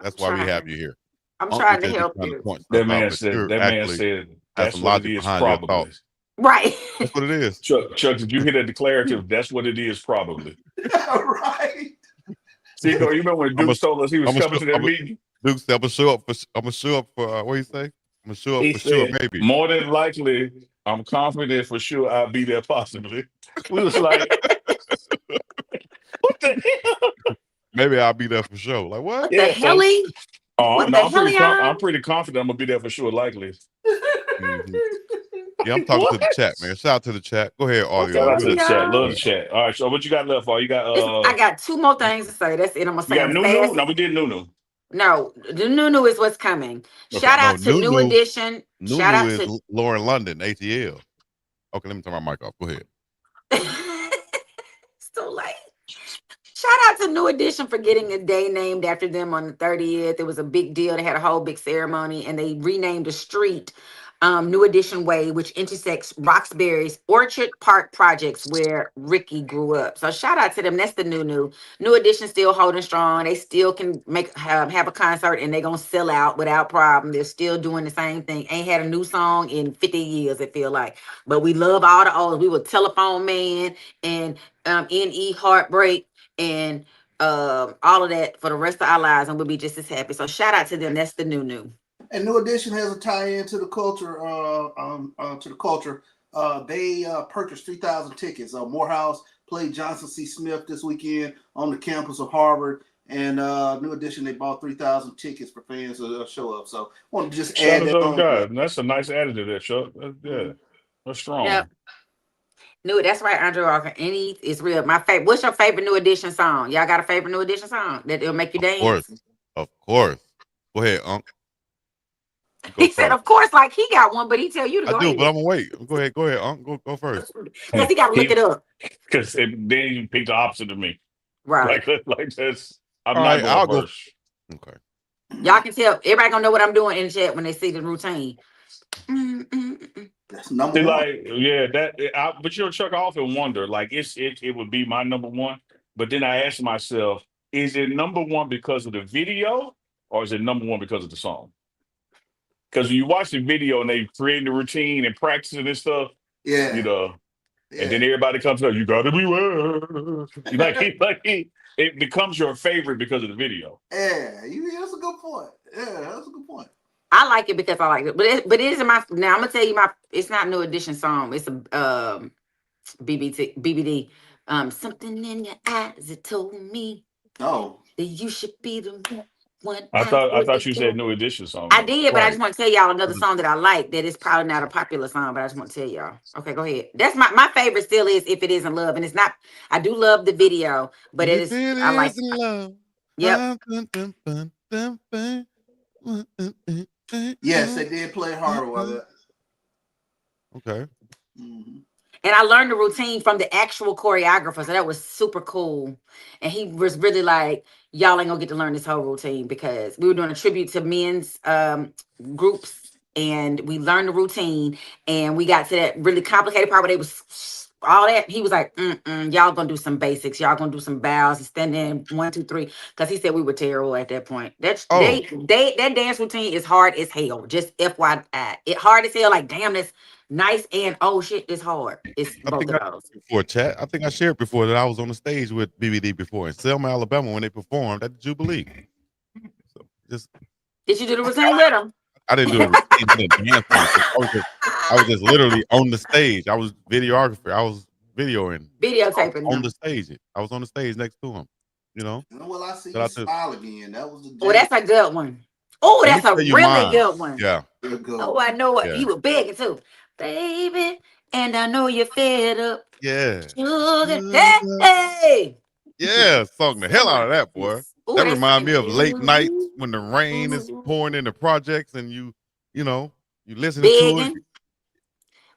that's why we have you here. I'm Uncle trying to just help trying you. point That stuff out, man but said. you're That man actually said. has That's some what it logic is. behind your Probably. thoughts. Right. That's what it is. Chuck, did you hear that declarative? That's what it is. Probably. Right. Chico, you remember when Duke told us he was coming to that meeting? Duke said, I'm gonna show up for what do you say? I'm gonna show up He for said, sure, baby. more than likely, I'm confident for sure I'll be there possibly. We was like, what the hell? Maybe I'll be there for sure. Like what? What the hell? What the hell? I'm pretty confident I'm gonna be there for sure, likely. Mm-hmm. Yeah, I'm talking to the chat, man. Shout out to the chat. Go ahead, audio. Shout out to the Yeah. chat. Love the chat. All right, so what you got left for? You got I got two more things to say. That's it. I'm gonna say you got them Nunu? fast. No, we did Nunu. No, the Nunu is what's coming. Okay. Shout out to New Edition. Shout out is to Lauren London, ATL. Okay, let me turn my mic off. Go ahead. It's too late. Shout out to New Edition for getting a day named after them on the 30th. It was a big deal. They had a whole big ceremony and they renamed a street New Edition Way, which intersects Roxbury's Orchard Park projects where Ricky grew up. So shout out to them. That's the New Edition still holding strong. They still can have a concert and they're gonna sell out without problem. They're still doing the same thing. Ain't had a new song in 50 years, it feel like. But we love all the old. We were Telephone Man and NE Heartbreak and all of that for the rest of our lives, and we'll be just as happy. So shout out to them. That's the New. And New Edition has a tie-in to the culture. They purchased 3,000 tickets. Morehouse played Johnson C. Smith this weekend on the campus of Harvard, and New Edition they bought 3,000 tickets for fans to show up. So I want to just Shout add out to that those on. guys. That's a nice additive there, Chuck. Yeah, that's strong. Yep. No, that's right, Andre Walker. Any is real. My favorite. What's your favorite New Edition song? Y'all got a favorite New Edition song that will make you dance? Of course. Go ahead, Unc. He said, "Of course." Like he got one, but he tell you to go. I do, but I'm gonna wait. Go ahead, Unc. Go first. Because he got to look it up. Because then you pick the opposite of me. Right. Like that's. I'm All not right, going I'll first. go. Okay. Y'all can tell. Everybody gonna know what I'm doing in the chat when they see the routine. That's number one. Like, yeah, but Chuck, I often wonder, like, it would be my number one, but then I ask myself, is it number one because of the video, or is it number one because of the song? Because when you watch the video and they creating the routine and practicing and stuff, Yeah. you know, and then everybody comes up, you gotta beware. It becomes your favorite because of the video. Yeah, that's a good point. Yeah, that's a good point. I like it because I like it, but it isn't my. Now I'm gonna tell you it's not New Edition song. It's a BBD. Something in your eyes it told me. Oh, that you should be the one. I thought you said New Edition song. I did, but I just want to tell y'all another song that I like. That is probably not a popular song, but I just want to tell y'all. Okay, go ahead. That's my favorite. Still is If It Isn't Love, and it's not. I do love the video, but it is. I like love. Yep. Yes, they did play hard with it. Okay. Mm-hmm. And I learned the routine from the actual choreographer, so that was super cool. And he was really like, y'all ain't gonna get to learn this whole routine because we were doing a tribute to men's groups, and we learned the routine, and we got to that really complicated part where they was all that. He was like, y'all gonna do some basics, y'all gonna do some bows and stand in 1, 2, 3. Because he said we were terrible at that point. That dance routine is hard as hell. Just FYI. It hard as hell, like damn, that's nice, and oh shit, it's hard. It's both of those. Before chat, I think I shared before that I was on the stage with BBD before in Selma, Alabama when they performed at the Jubilee. So did you do the routine with them? I didn't do a routine. I was just literally on the stage. I was videographer. I was videotaping on the stage. I was on the stage next to him. You know. Well, I see you smile again. That was the. Oh, that's a good one. Oh, that's a really good one. Yeah. Oh, I know it. You were begging too, baby, and I know you're fed up. Yeah. Hey. Yeah, sung the hell out of that, boy. Ooh, that reminds me of late nights when the rain is pouring in the projects and you listening to it.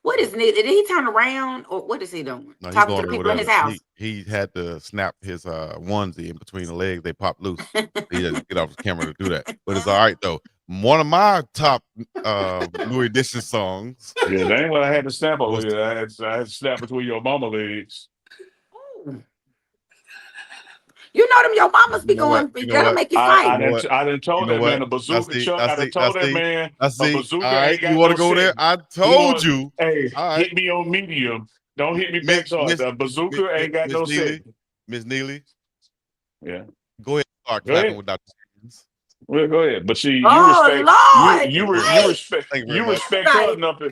What is it? Did he turn around or what is he doing? No, talking to the people in his house. He had to snap his onesie in between the legs. They popped loose. He had to get off the camera to do that. But it's all right though. One of my top New Edition songs. Yeah, that ain't what I had to snap over here. I had to snap between your mama legs. Ooh. You know them, your mamas be going, gonna make you fight. I done told that man a bazooka, Chuck. I done told that man a bazooka. All right, you want to go there? I told you. Hey, hit me on medium. Don't hit me back hard. The bazooka ain't got no set. Miss Neely. Yeah. Go ahead and start clapping with Dr. Stevens. Well, go ahead. But see, you respect her enough to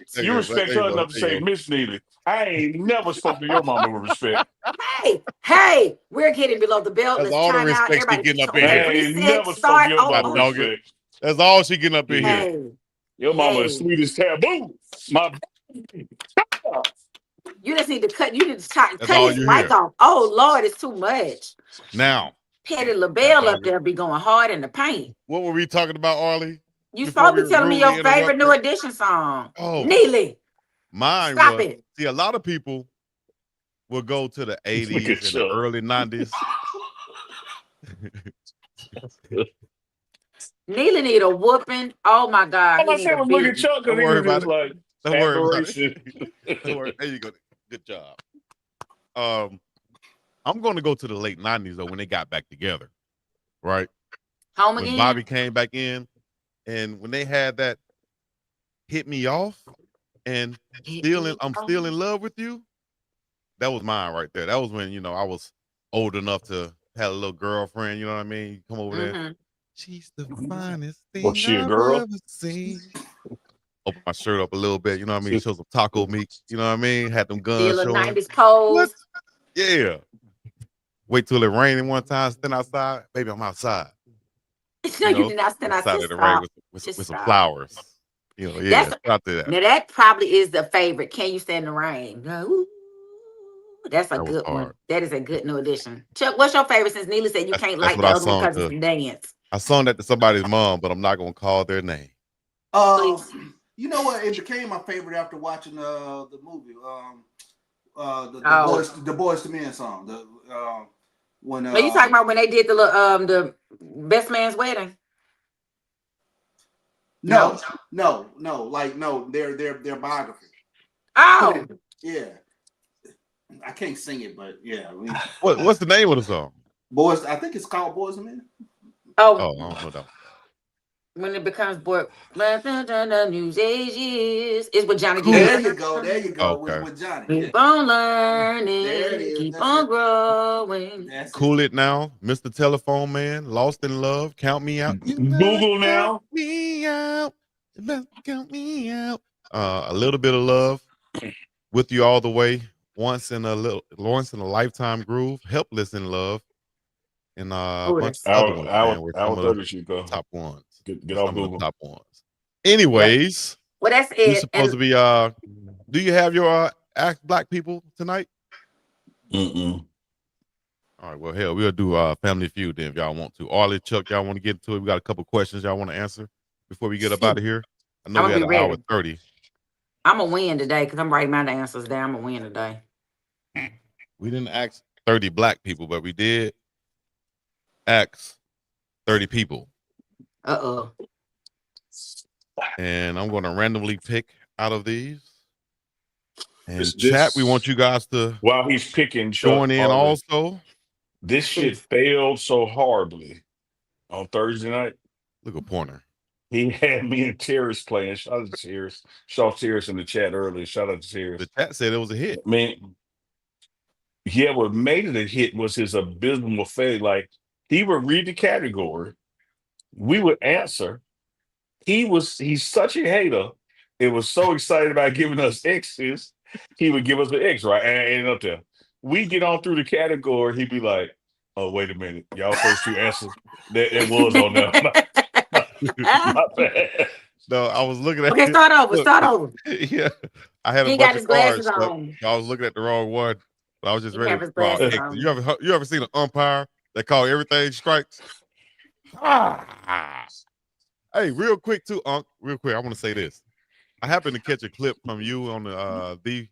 say Miss Neely. I ain't never spoke to your mama with respect. Hey, we're getting below the belt. That's all the respect she getting up in here. I ain't never spoke to your mama with respect. That's all she getting up in here. Your mama is sweet as taboo. You just need to cut. You need to cut his mic off. Oh Lord, it's too much. Now, Petty LaBelle up there be going hard in the paint. What were we talking about, Arlie? You supposed to be telling me your favorite New Edition song. Oh, Neely. Mine Stop it. See, a lot of people will go to the 80s and the early 90s. Neely need a whooping. Oh my God. I said look at Chuck because he was just like, don't worry about it. Don't worry. There you go. Good job. I'm going to go to the late 90s though when they got back together, right? Home again. When Bobby came back in, and when they had that "Hit Me Off" and I'm still in love with you. That was mine right there. That was when I was old enough to have a little girlfriend. You know what I mean? You come over there. She's the finest Was thing she a I've girl? ever seen. Open my shirt up a little bit, you know what I mean? Show some taco meat, you know what I mean? Had them Still guns a showing. 90s pose. What? Yeah. Wait till it raining one time, stand outside. Baby, I'm outside. No, You you know, did not stand outside outside. of the rain with Just some stop. flowers. You know, yeah. Out there. Now that probably is the favorite. Can you stand the rain? Ooh, that's a That was good one. hard. That is a good new addition. Chuck, what's your favorite? Since Neely said you can't That's like what the I other one sung because to. it's a dance. I sung that to somebody's mom, but I'm not gonna call their name. You know what? It became my favorite after watching the movie. The Boys to Men song. When Are you talking about when they did the best man's wedding? No. Like no, their biography. Oh, Yeah. I can't sing it, but yeah. What's the name of the song? Boys, I think it's called Boys to Men. Oh, I don't know that. When it becomes boy, the news age is with Johnny. Cool. There you go. Okay. With Johnny. Keep on learning. There it is. Keep That's on it. growing. That's Cool it now, Mr. Telephone Man. Lost in Love. Count me out. You Google now. Count me out. You better count me out. A little bit of love. With you all the way. Once in a lifetime groove. Helpless in love. And a bunch of other ones, man. Were some of the Chico. top ones. Get off Google. The top ones. Anyways, well, that's it. We're supposed to be. Do you have your Ask Black People tonight? Mm-mm. All right. Well, hell, we'll do Family Feud then if y'all want to. Arlie, Chuck, y'all want to get into it? We got a couple questions y'all want to answer before we get up out of here. I know we had an hour 30. I'm gonna win today because I'm writing my answers down. I'm gonna win today. We didn't ask 30 black people, but we did ask 30 people. And I'm going to randomly pick out of these. And chat, we want you guys to while he's picking, join in also. This shit failed so horribly on Thursday night. Look at Pointer. He had me and Terrace playing. Shout out to Terrace. Saw Terrace in the chat earlier. Shout out to Terrace. The chat said it was a hit. I mean, yeah, what made it a hit was his abysmal failure. Like, he would read the category. We would answer. He's such a hater. It was so excited about giving us X's. He would give us the X, right? And up there. We get on through the category. He'd be like, oh, wait a minute. Y'all first two answers. It was on there. My bad. No, I was looking at Okay, start over. Yeah. I had a bunch of cards. I was looking at the wrong one. But I was just ready to draw X. You ever seen an umpire that call everything strikes? Hey, real quick too, Unc. Real quick, I want to say this. I happened to catch a clip from you on the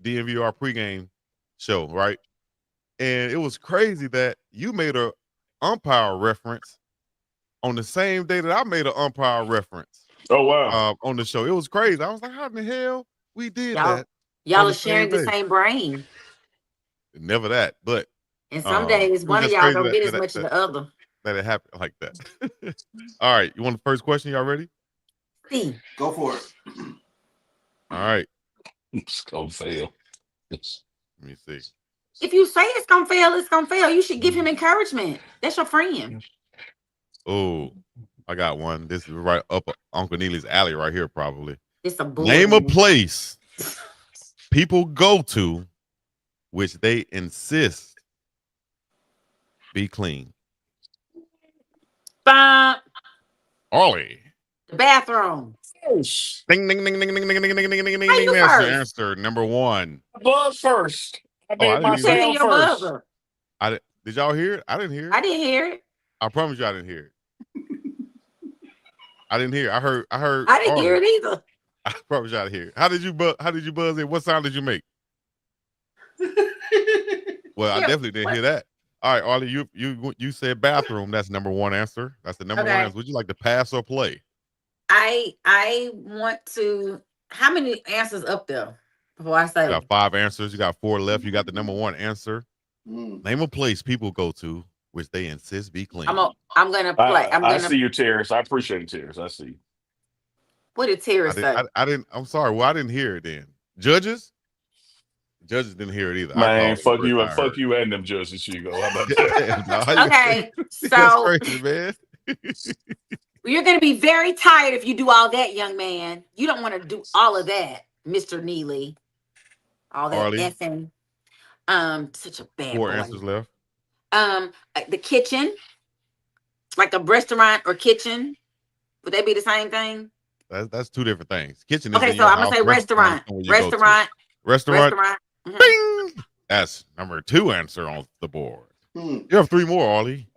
DNVR pregame show, right? And it was crazy that you made a umpire reference on the same day that I made an umpire reference. Oh wow! On the show, it was crazy. I was like, "How in the hell we did that?" Y'all are sharing the same brain. Never that, but and some days one of y'all don't get as much as the other. That it happened like that. All right, you want the first question? Y'all ready? Go for it. All right. It's gonna fail. Let me see. If you say it's gonna fail, it's gonna fail. You should give him encouragement. That's your friend. Oh, I got one. This is right up Uncle Neely's alley right here, probably. It's a name a place people go to which they insist be clean. Ollie. The bathroom. Ding ding ding ding ding ding ding ding ding ding ding. Answer number one. Buzz first. I made myself first. Did y'all hear it? I didn't hear it. I didn't hear it. I promise you I didn't hear it. I didn't hear it. I heard I didn't hear it either. I promise you I didn't hear it. How did you buzz in? What sound did you make? Well, I definitely didn't hear that. All right, Arlie, you said bathroom. That's number one answer. That's the number one answer. Would you like to pass or play? I want to. How many answers up there before I say? You got 5 answers. You got 4 left. You got the number one answer. Name a place people go to which they insist be clean. I'm gonna play. I see you, Terrace. I appreciate it, Terrace. I see you. What did Terrace say? I didn't. I'm sorry. Well, I didn't hear it then. Judges didn't hear it either. Man, fuck you and them judges, Chico. How about that? Okay, so that's crazy, man. You're going to be very tired if you do all that, young man. You don't want to do all of that, Mr. Neely. All that Arlie, effing. Such a bad 4 boy. answers left. The kitchen, like a restaurant or kitchen. Would they be the same thing? That's 2 different things. Kitchen is Okay, in so your I'm gonna house. say restaurant. Restaurant. Restaurant. Mhm. Bing! That's number 2 answer on the board. You have 3 more, Arlie.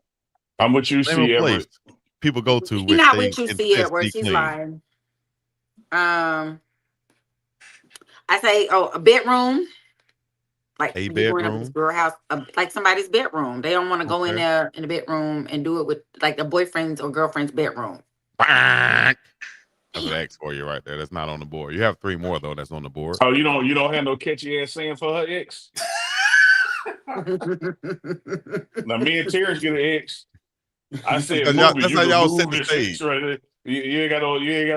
I'm what you Name see, a place Everett. people go to You're which not they what you see, insist Edward. be She's clean. lying. I say, a bedroom. Like A you going up to this bedroom. girl house, like somebody's bedroom. They don't want to go in Okay. there in the bedroom and do it with like a boyfriend's or girlfriend's bedroom. That's an X for you right there. That's not on the board. You have 3 more though. That's on the board. Oh, you don't have no catchy ass saying for her ex. Now me and Terrence get an X. I said movie. That's You how can y'all set move the the six stage. right there. You ain't got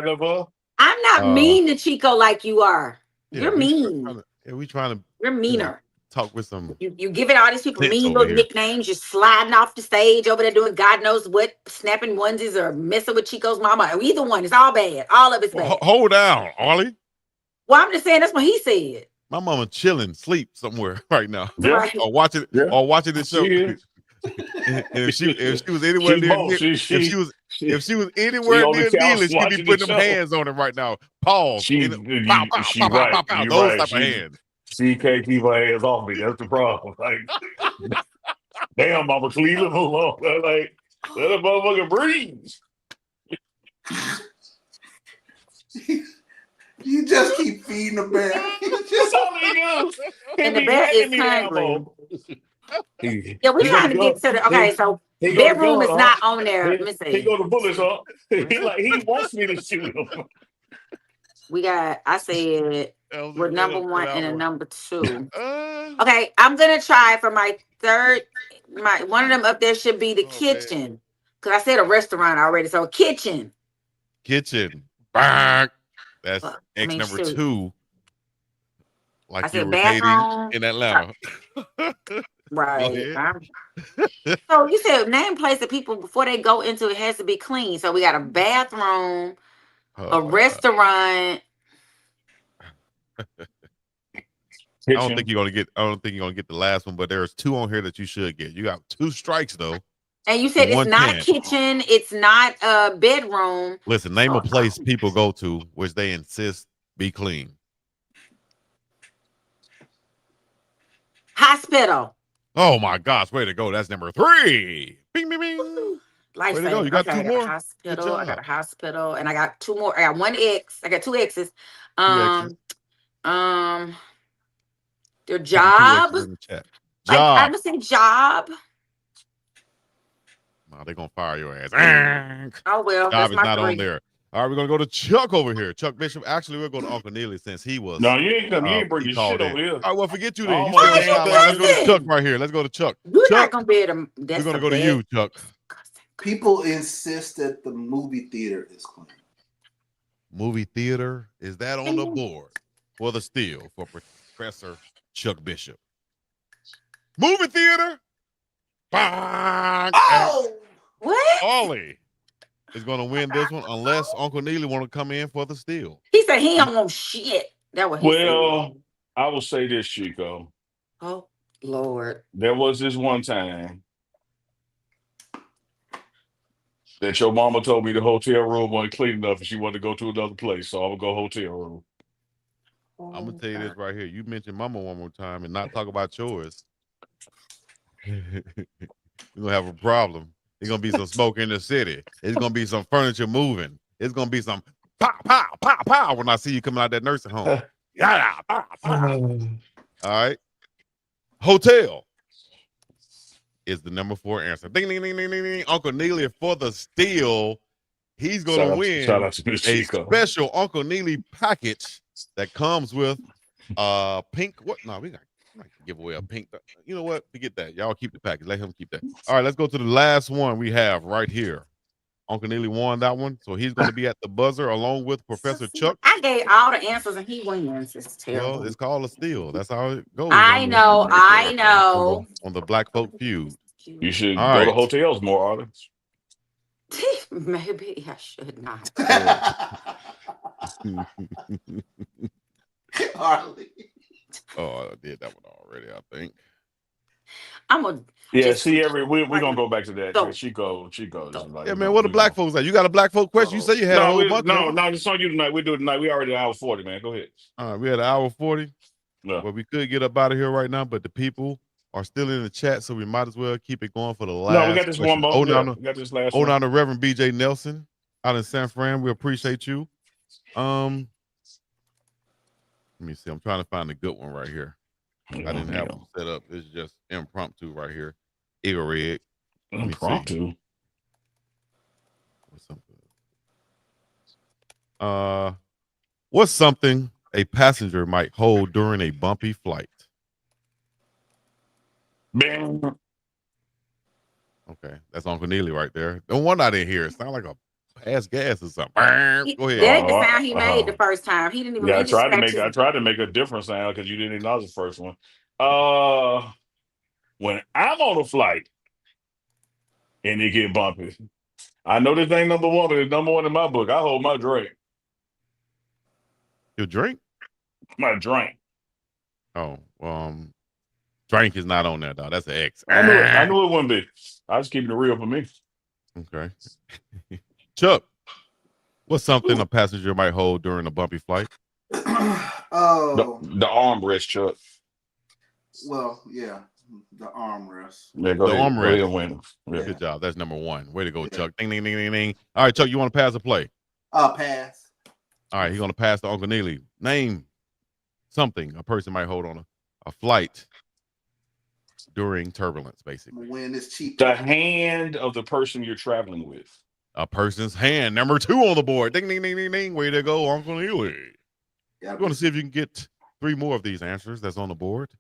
no for her? I'm not mean to Chico like you are. You're mean. We trying to. You're meaner. Talk with some. You giving all these people sense mean over little here. nicknames. You're sliding off the stage over there doing God knows what, snapping onesies or messing with Chico's mama. Or either one. It's all bad. All of it's bad. Hold down, Arlie. Well, I'm just saying that's what he said. My mama chilling, sleep somewhere right now. Yeah. Right. Or watching this show. She is. And if she was anywhere near, if she was anywhere on the near couch Neely, she'd be watching the putting them show. hands on him right now. Pause. She Pow, pow, she pow, pow, right. pow, pow. You Those right. type of hands. She can't keep her hands off me. That's the problem. Like, damn, Mama Cleveland, hold on. Like, let a motherfucker breathe. You just keep feeding the bear. That's all he does. And the bear is hungry. Yeah, we're trying to get to the so He bedroom is not on there. Let me He see. go to bullets, huh? He wants me to shoot him. We got, I said, we're number 1 and a number 2. Uh, Okay, I'm gonna try for my third. One of them up there should be the kitchen, because I said a restaurant already. So kitchen. Bang. That's X number shoot. 2. Like I you said were bathroom. dating in Atlanta. Right. So you said name place that people before they go into it has to be clean. So we got a bathroom, a restaurant. I don't think you're gonna get the last one, but there's 2 on here that you should get. You got 2 strikes though. And you said it's not a kitchen, it's not a bedroom. Listen, name a place people go to which they insist be clean. Hospital. Oh my gosh, way to go. That's number 3. Bing, bing, bing. Way to go. You got 2 more. Hospital. I got a hospital, and I got 2 more. I got 1 X. I got 2 X's. Their job. Job. I'm gonna say job. No, they're gonna fire your ass. Oh well, Job is not 3. on there. All right, we're gonna go to Chuck over here. Chuck Bishop. Actually, we're going to Uncle Neely since he was. No, you ain't bring your shit over here. All right, well, forget you then. Oh, You stay on the my sideline. Let's go to Chuck right here. Let's go to Chuck. You're Chuck, not gonna be able to. we're gonna go to you, Chuck. People insist that the movie theater is clean. Movie theater, is that on the board for the steal for Professor Chuck Bishop? Movie theater. Bang! Oh, what? Ollie is going to win this one unless Uncle Neely want to come in for the steal. He said he don't want shit. That what he said. Well, I will say this, Chico. Oh Lord. There was this one time that your mama told me the hotel room wasn't clean enough and she wanted to go to another place. So I'm going to go hotel room. I'm going to tell you this right here. You mentioned mama one more time and not talk about yours. We're going to have a problem. There's going to be some smoke in the city. It's going to be some furniture moving. It's going to be some pow, pow, pow, pow when I see you coming out that nursing home. Yeah, pow, pow. All right. Hotel is the number 4 answer. Ding, ding, ding, ding, ding, ding. Uncle Neely for the steal. He's going to win shout out to Miss a Chico. special Uncle Neely package that comes with pink. What? No, we got to give away a pink. You know what? Forget that. Y'all keep the package. Let him keep that. All right, let's go to the last one we have right here. Uncle Neely won that one, so he's going to be at the buzzer along with Professor Chuck. I gave all the answers and he wins. It's terrible. Well, it's called a steal. That's how it goes. I know. On the Black Folk Feud. You should All go right. to hotels more, Arlen. Maybe I should not. Harley. Oh, I did that one already, I think. I'm gonna Yeah, just see, we're gonna go back to that. So- Chico is like, Yeah, man, what the black folks at? You got a black folk question? You say you had a whole bunch of them. no, it's on you tonight. We do it tonight. We already at hour 40, man. Go ahead. All right, we had an hour 40. Yeah. Well, we could get up out of here right now, but the people are still in the chat, so we might as well keep it going for the last. No, we got this question. one more. We got this last one. Down to Reverend BJ Nelson out in San Fran. We appreciate you. Let me see. I'm trying to find a good one right here. I didn't have them set up. It's just impromptu right here. Eagle Rig. Impromptu. What's something? What's something a passenger might hold during a bumpy flight? Bang. Okay, that's Uncle Neely right there. The one I didn't hear. It sounded like a pass gas or something. Go ahead. That's the sound he made the first time. He didn't even. Yeah, I he tried just to make a different sound because you didn't acknowledge the first one. When I'm on a flight and it get bumpy, I know this ain't number one, but it's number one in my book. I hold my drink. Your drink? My drink. Oh, drink is not on there, though. That's an X. I knew it wouldn't be. I was keeping it real for me. Okay. Chuck, what's something a passenger might hold during a bumpy flight? Oh, the armrest, Chuck. Well, yeah, the armrest. Yeah, go ahead. Armrest. Go ahead and win. Yeah. Good job. That's number one. Way to go, Chuck. Ding, ding, ding, ding, ding. All right, Chuck, you want to pass or play? Pass. All right, he's going to pass to Uncle Neely. Name something a person might hold on a flight during turbulence, basically. When it's cheap. The hand of the person you're traveling with. A person's hand. Number 2 on the board. Ding, ding, ding, ding, ding. Way to go, Uncle Neely. We're going to see if you can get 3 more of these answers that's on the board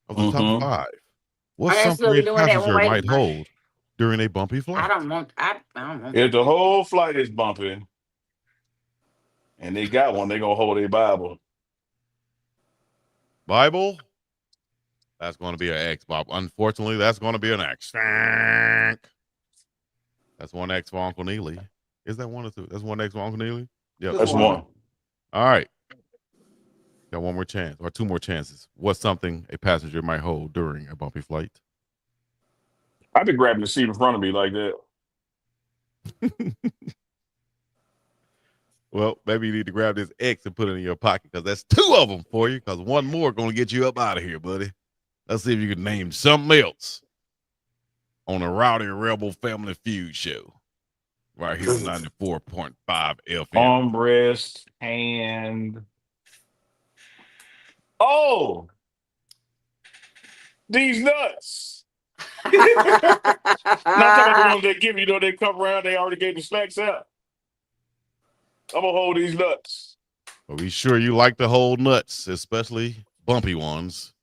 of the top 5. What's something a passenger might hold during a bumpy flight? I don't want. If the whole flight is bumping and they got one, they're going to hold a Bible. Bible? That's going to be an X, Bob. Unfortunately, that's going to be an X. That's one X for Uncle Neely. Is that one or two? That's one X for Uncle Neely? Yeah, that's one. All right. Got one more chance or 2 more chances. What's something a passenger might hold during a bumpy flight? I've been grabbing the seat in front of me like that. Well, maybe you need to grab this X and put it in your pocket because that's 2 of them for you because one more going to get you up out of here, buddy. Let's see if you can name something else on the Rowdy Rebel Family Feud show right here on 94.5 FM. Armrest, hand. Oh, these nuts. Not talking about the ones they give you, they come around, they already gave the snacks out. I'm going to hold these nuts. Well, be sure you like to hold nuts, especially bumpy ones.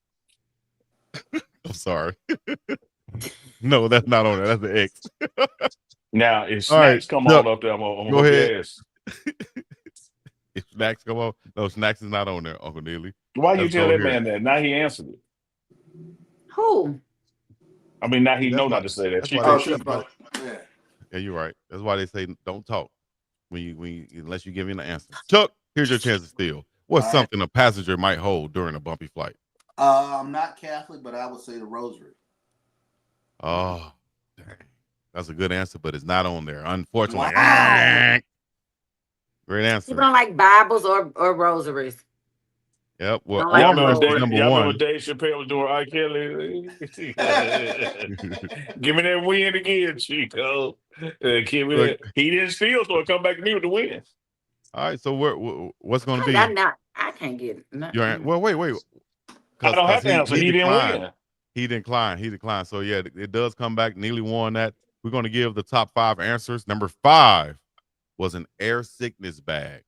I'm sorry. No, that's not on there. That's the X. Now, if snacks come on up there, I'm going to go ahead. Your ass. If snacks come on, no, snacks is not on there, Uncle Neely. Why you tell that man that? Now he answered it. Who? I mean, now he know not to say that. Yeah, you're right. That's why they say don't talk unless you give me an answer. Chuck, here's your chance to steal. What's something a passenger might hold during a bumpy flight? I'm not Catholic, but I would say the rosary. Oh, dang. That's a good answer, but it's not on there. Unfortunately. Wow. Great answer. You don't like Bibles or rosaries. Yep. Well, y'all number remember one. Dave Chappelle was doing R. Kelly? Give me that win again, Chico. Give me that. He didn't steal, so it come back to me with the win. All right. So what's going to be? I can't get it. Well, wait. I don't have to answer. He didn't win. He declined. So yeah, it does come back. Neely won that. We're going to give the top 5 answers. Number 5 was an air sickness bag.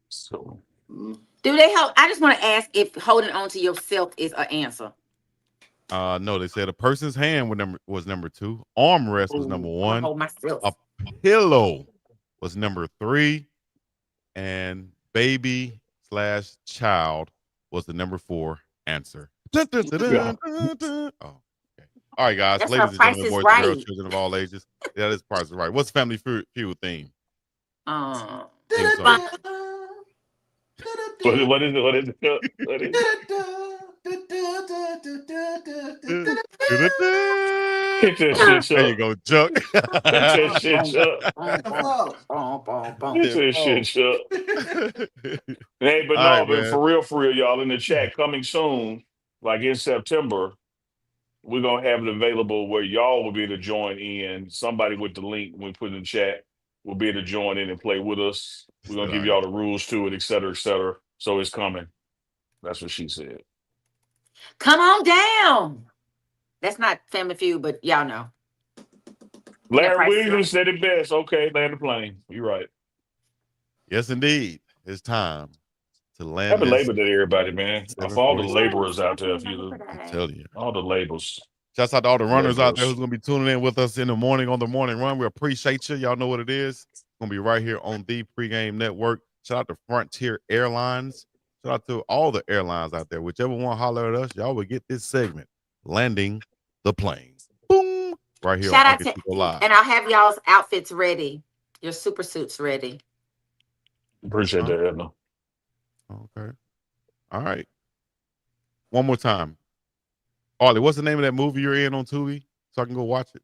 So, do they help? I just want to ask if holding on to yourself is an answer. No, they said a person's hand was number 2. Armrest was number 1. Hold myself. A pillow was number 3, and baby/child was the number 4 answer. Oh, okay. All right, guys, ladies and gentlemen, boys and girls, children of all ages. Yeah, this part's right. What's Family Feud theme? Um, Theme song. What is it? What is it? What is it? Hit that shit, There you Chuck. go, Chuck. Hit that shit, Chuck. Hit that shit, Chuck. Hey, but All no, right, but man. for real, y'all in the chat, coming soon, like in September, we're gonna have it available where y'all will be able to join in. Somebody with the link we put in the chat will be able to join in and play with us. We're gonna give y'all the rules to it, et cetera, et cetera. So it's coming. That's what she said. come on down. That's not Family Feud, but y'all know. Yeah, Larry Price is Williams Right. said it best. Okay, land the plane. You're right. Yes, indeed. It's time to land Happy this Labor Day, everybody, man. For all the 747. laborers out there, if you I'm telling you. all the labels. Shouts out to all the runners out there Laborers. who's going to be tuning in with us in the morning on the morning run. We appreciate you. Y'all know what it is. It's going to be right here on the Pregame Network. Shout out to Frontier Airlines. Shout out to all the airlines out there. Whichever one holler at us, y'all will get this segment, Landing the Plane. Boom! Right here Shout on out to, UNK Chico Live. and I'll have y'all's outfits ready. Your super suits ready. Appreciate that, Edna. Okay. All right. One more time. Arlie, what's the name of that movie you're in on Tubi so I can go watch it?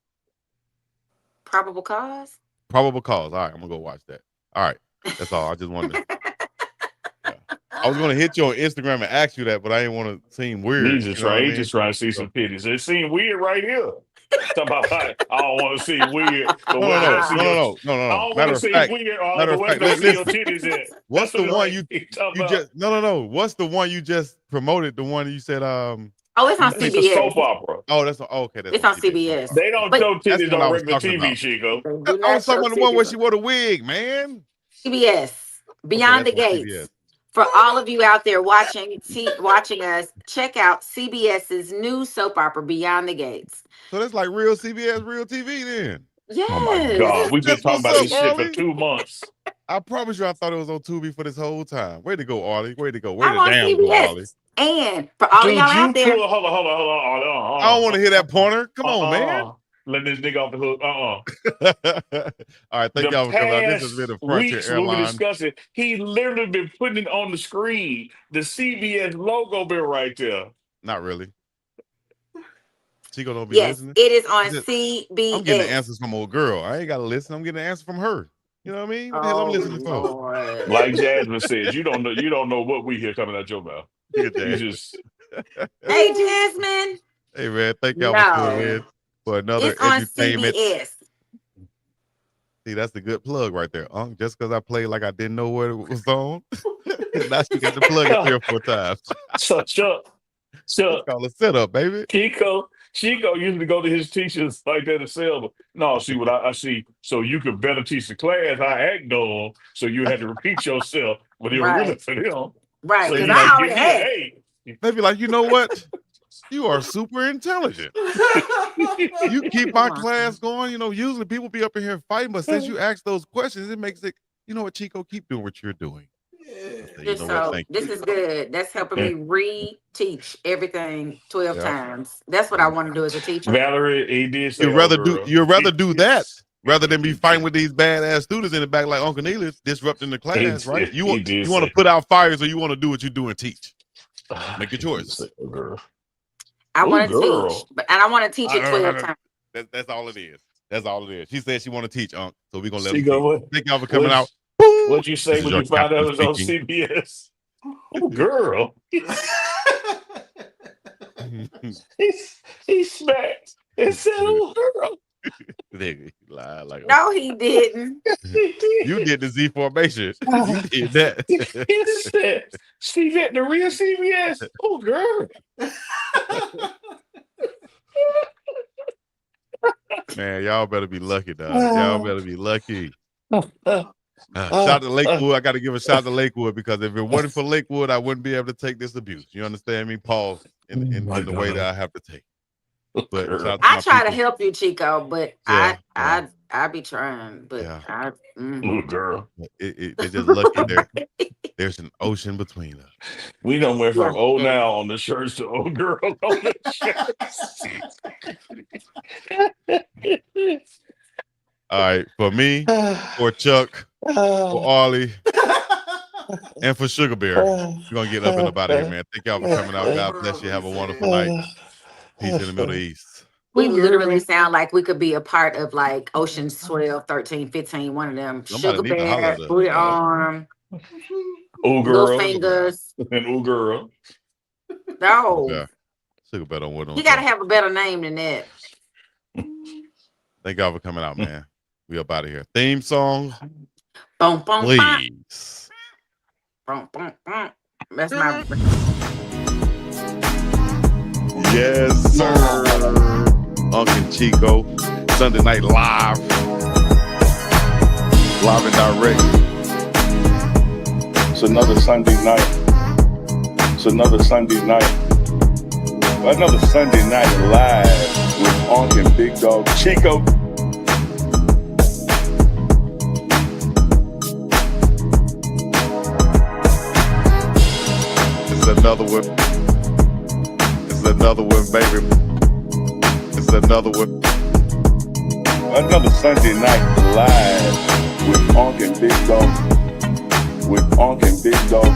Probable Cause? Probable Cause. All right, I'm going to go watch that. All right. That's all. I just wanted to. Yeah. I was going to hit you on Instagram and ask you that, but I didn't want to seem weird. He's just trying to see some titties. It seemed weird right here. Talk about I don't want to see weird, but where can I see your? No. I don't want Matter to of see fact, weird, but where can I see your titties at? What's the one you just no. What's the one you just promoted? The one you said Oh, it's on It's a CBS. soap opera. Oh, that's okay. That's It's on CBS. They don't But show that's titties what I on was regular talking TV, about. Chico. they do I not was talking show about the one where titties she on wore the wig, man. CBS. Beyond Okay, the that's on Gates. CBS. For all of you out there watching us, check out CBS's new soap opera, Beyond the Gates. So that's like real CBS, real TV then. Yes. Oh my God, we've been That's talking what's about up, this shit for Arlie. 2 months. I promise you, I thought it was on Tubi for this whole time. Way to go, Arlie. Way to go. Way I'm to on damn go, CBS. Arlie. And for all of Dude, y'all you out there, could hold on. I don't want to hear that pointer. Come on, man. Let this nigga off the hook. All right, thank The y'all for coming out. This has past been the Frontier weeks when we Airlines. discussed it, he literally been putting it on the screen. The CBS logo been right there. Not really. Chico don't be yes, listening. it is on CBS. I'm getting the answers from old girl. I ain't got to listen. I'm getting the answer from her. You know what I mean? What the hell I'm listening for? Lord. Like Jasmine says, you don't know what we hear coming out your mouth. You just Hey, Jasmine. Hey man, thank y'all for tuning in for another It's on entertainment. CBS. See, that's the good plug right there. Just because I played like I didn't know what it was on. Now she got to plug it 3 or 4 times. so Chuck. It's called a setup, baby. Chico used to go to his teachers like that to sell them. No, see what I see. So you could better teach the class I act on, so you had to repeat yourself, but it was really for them. Right, So because you I like already give me had an it. A. They be like, you know what? You are super intelligent. You keep my class going. You know, usually people be up in here fighting, but since you ask those questions, it makes it, you know what, Chico, keep doing what you're doing. This is good. That's helping me re-teach everything 12 times. That's what I want to do as a teacher. Valerie, he did say, You'd rather do that rather than be fighting with these badass students in the back like Uncle Neely disrupting the class, right? You want to put out fires or you want to do what you do and teach? Make your choice. I want to teach, and I want to teach it 12 times. That's all it is. That's all it is. She said she want to teach, Unc. So we're gonna let her teach. Thank y'all for coming out. What'd you say when you found out it was on CBS? Oh, girl. he smacked and said, "Oh, girl." Nigga, he lied like no, he didn't. You did the Z formation. You did that. He said, "Steve at the real CBS." Oh, girl. Man, y'all better be lucky, dog. Y'all better be lucky. Shout out to Lakewood. I got to give a shout out to Lakewood because if it wasn't for Lakewood, I wouldn't be able to take this abuse. You understand me? Pause in the way that I have to take. But I try to help you, Chico, but I be trying, but girl. It's just lucky there's an ocean between us. We done went from old now on the shirts to old girl on the shirts. All right, for me, for Chuck, for Arlie, and for Sugar Bear, we're gonna get up and up out of here, man. Thank y'all for coming out. God bless you. Have a wonderful night. Peace in the Middle East. We literally sound like we could be a part of like Ocean's 12, 13, 15, one of them. Somebody Sugar need to holler Bear, at us, Booty dog. Arm, Ooh Little girl Fingers. and ooh girl. No. Sugar Bear don't want no. You gotta have a better name than that. Thank y'all for coming out, man. We up out of here. Theme song, Boom, boom, please. boom, boom, boom. That's my. Yes, sir. UNK and Chico, Sunday Night Live. Live and direct. It's another Sunday night. It's another Sunday night. Another Sunday night live with UNK and Big Dog Chico. It's another one. It's another one, baby. It's another one. Another Sunday night live with UNK and Big Dog. With UNK and Big Dog.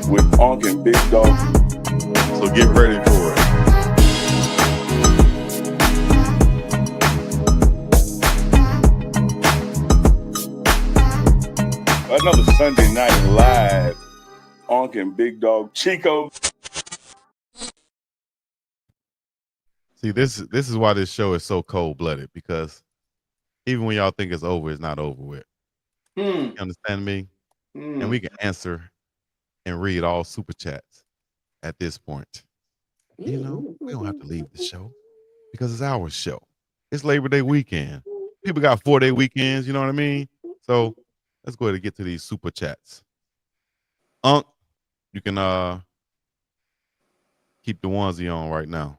With UNK and Big Dog. So get ready for it. Another Sunday night live. UNK and Big Dog Chico. See, this is why this show is so cold-blooded, because even when y'all think it's over, it's not over with. You understand me? And we can answer and read all super chats at this point. You know, we don't have to leave the show because it's our show. It's Labor Day weekend. People got 4-day weekends, you know what I mean? So let's go ahead and get to these super chats. UNK, you can keep the onesie on right now.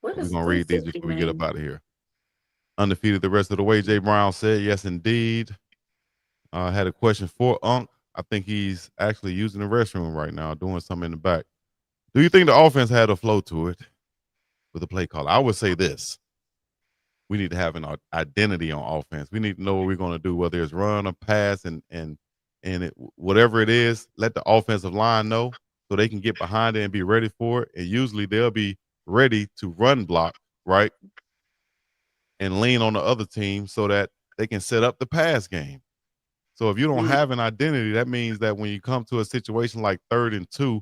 We're gonna read these before we get up out of here. Undefeated the rest of the way, Jay Brown said, yes, indeed. I had a question for UNK. I think he's actually using the restroom right now, doing something in the back. Do you think the offense had a flow to it with a play call? I would say this. We need to have an identity on offense. We need to know what we're going to do, whether it's run or pass, and whatever it is, let the offensive line know so they can get behind it and be ready for it. And usually they'll be ready to run block, right, and lean on the other team so that they can set up the pass game. So if you don't have an identity, that means that when you come to a situation like 3rd and 2,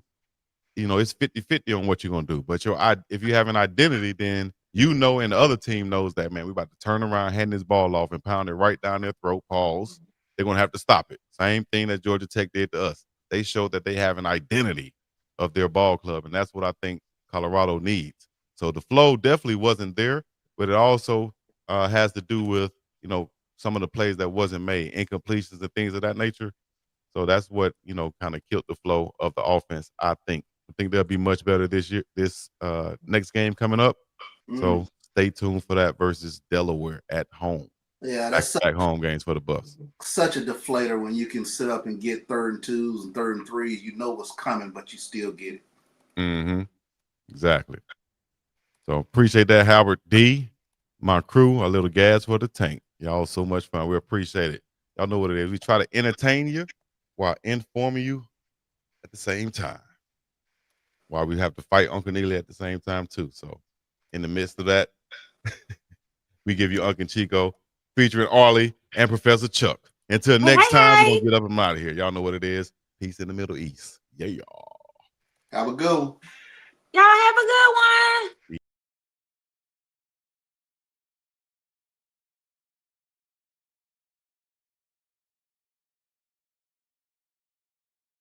you know, it's 50-50 on what you're going to do. But if you have an identity, then you know, and the other team knows that, man, we're about to turn around, hand this ball off, and pound it right down their throat, pause. They're going to have to stop it. Same thing that Georgia Tech did to us. They showed that they have an identity of their ball club, and that's what I think Colorado needs. So the flow definitely wasn't there, but it also has to do with, you know, some of the plays that wasn't made, incompletions and things of that nature. So that's what, you know, kind of killed the flow of the offense, I think. I think they'll be much better this year, this next game coming up. So stay tuned for that versus Delaware at home. Yeah, that's back home games for the Buffs. Such a deflator when you can sit up and get 3rd and 2s and 3rd and 3s. You know what's coming, but you still get it. Mm-hmm. Exactly. So appreciate that, Howard D. My crew, a little gas for the tank. Y'all so much fun. We appreciate it. Y'all know what it is. We try to entertain you while informing you at the same time. While we have to fight Uncle Neely at the same time too. So in the midst of that, we give you UNK and Chico featuring Arlie and Professor Chuck. Until next time, we're gonna get up and out of here. Y'all know what it is. Peace in the Middle East. Yeah, y'all. Have a good one. Y'all have a good one.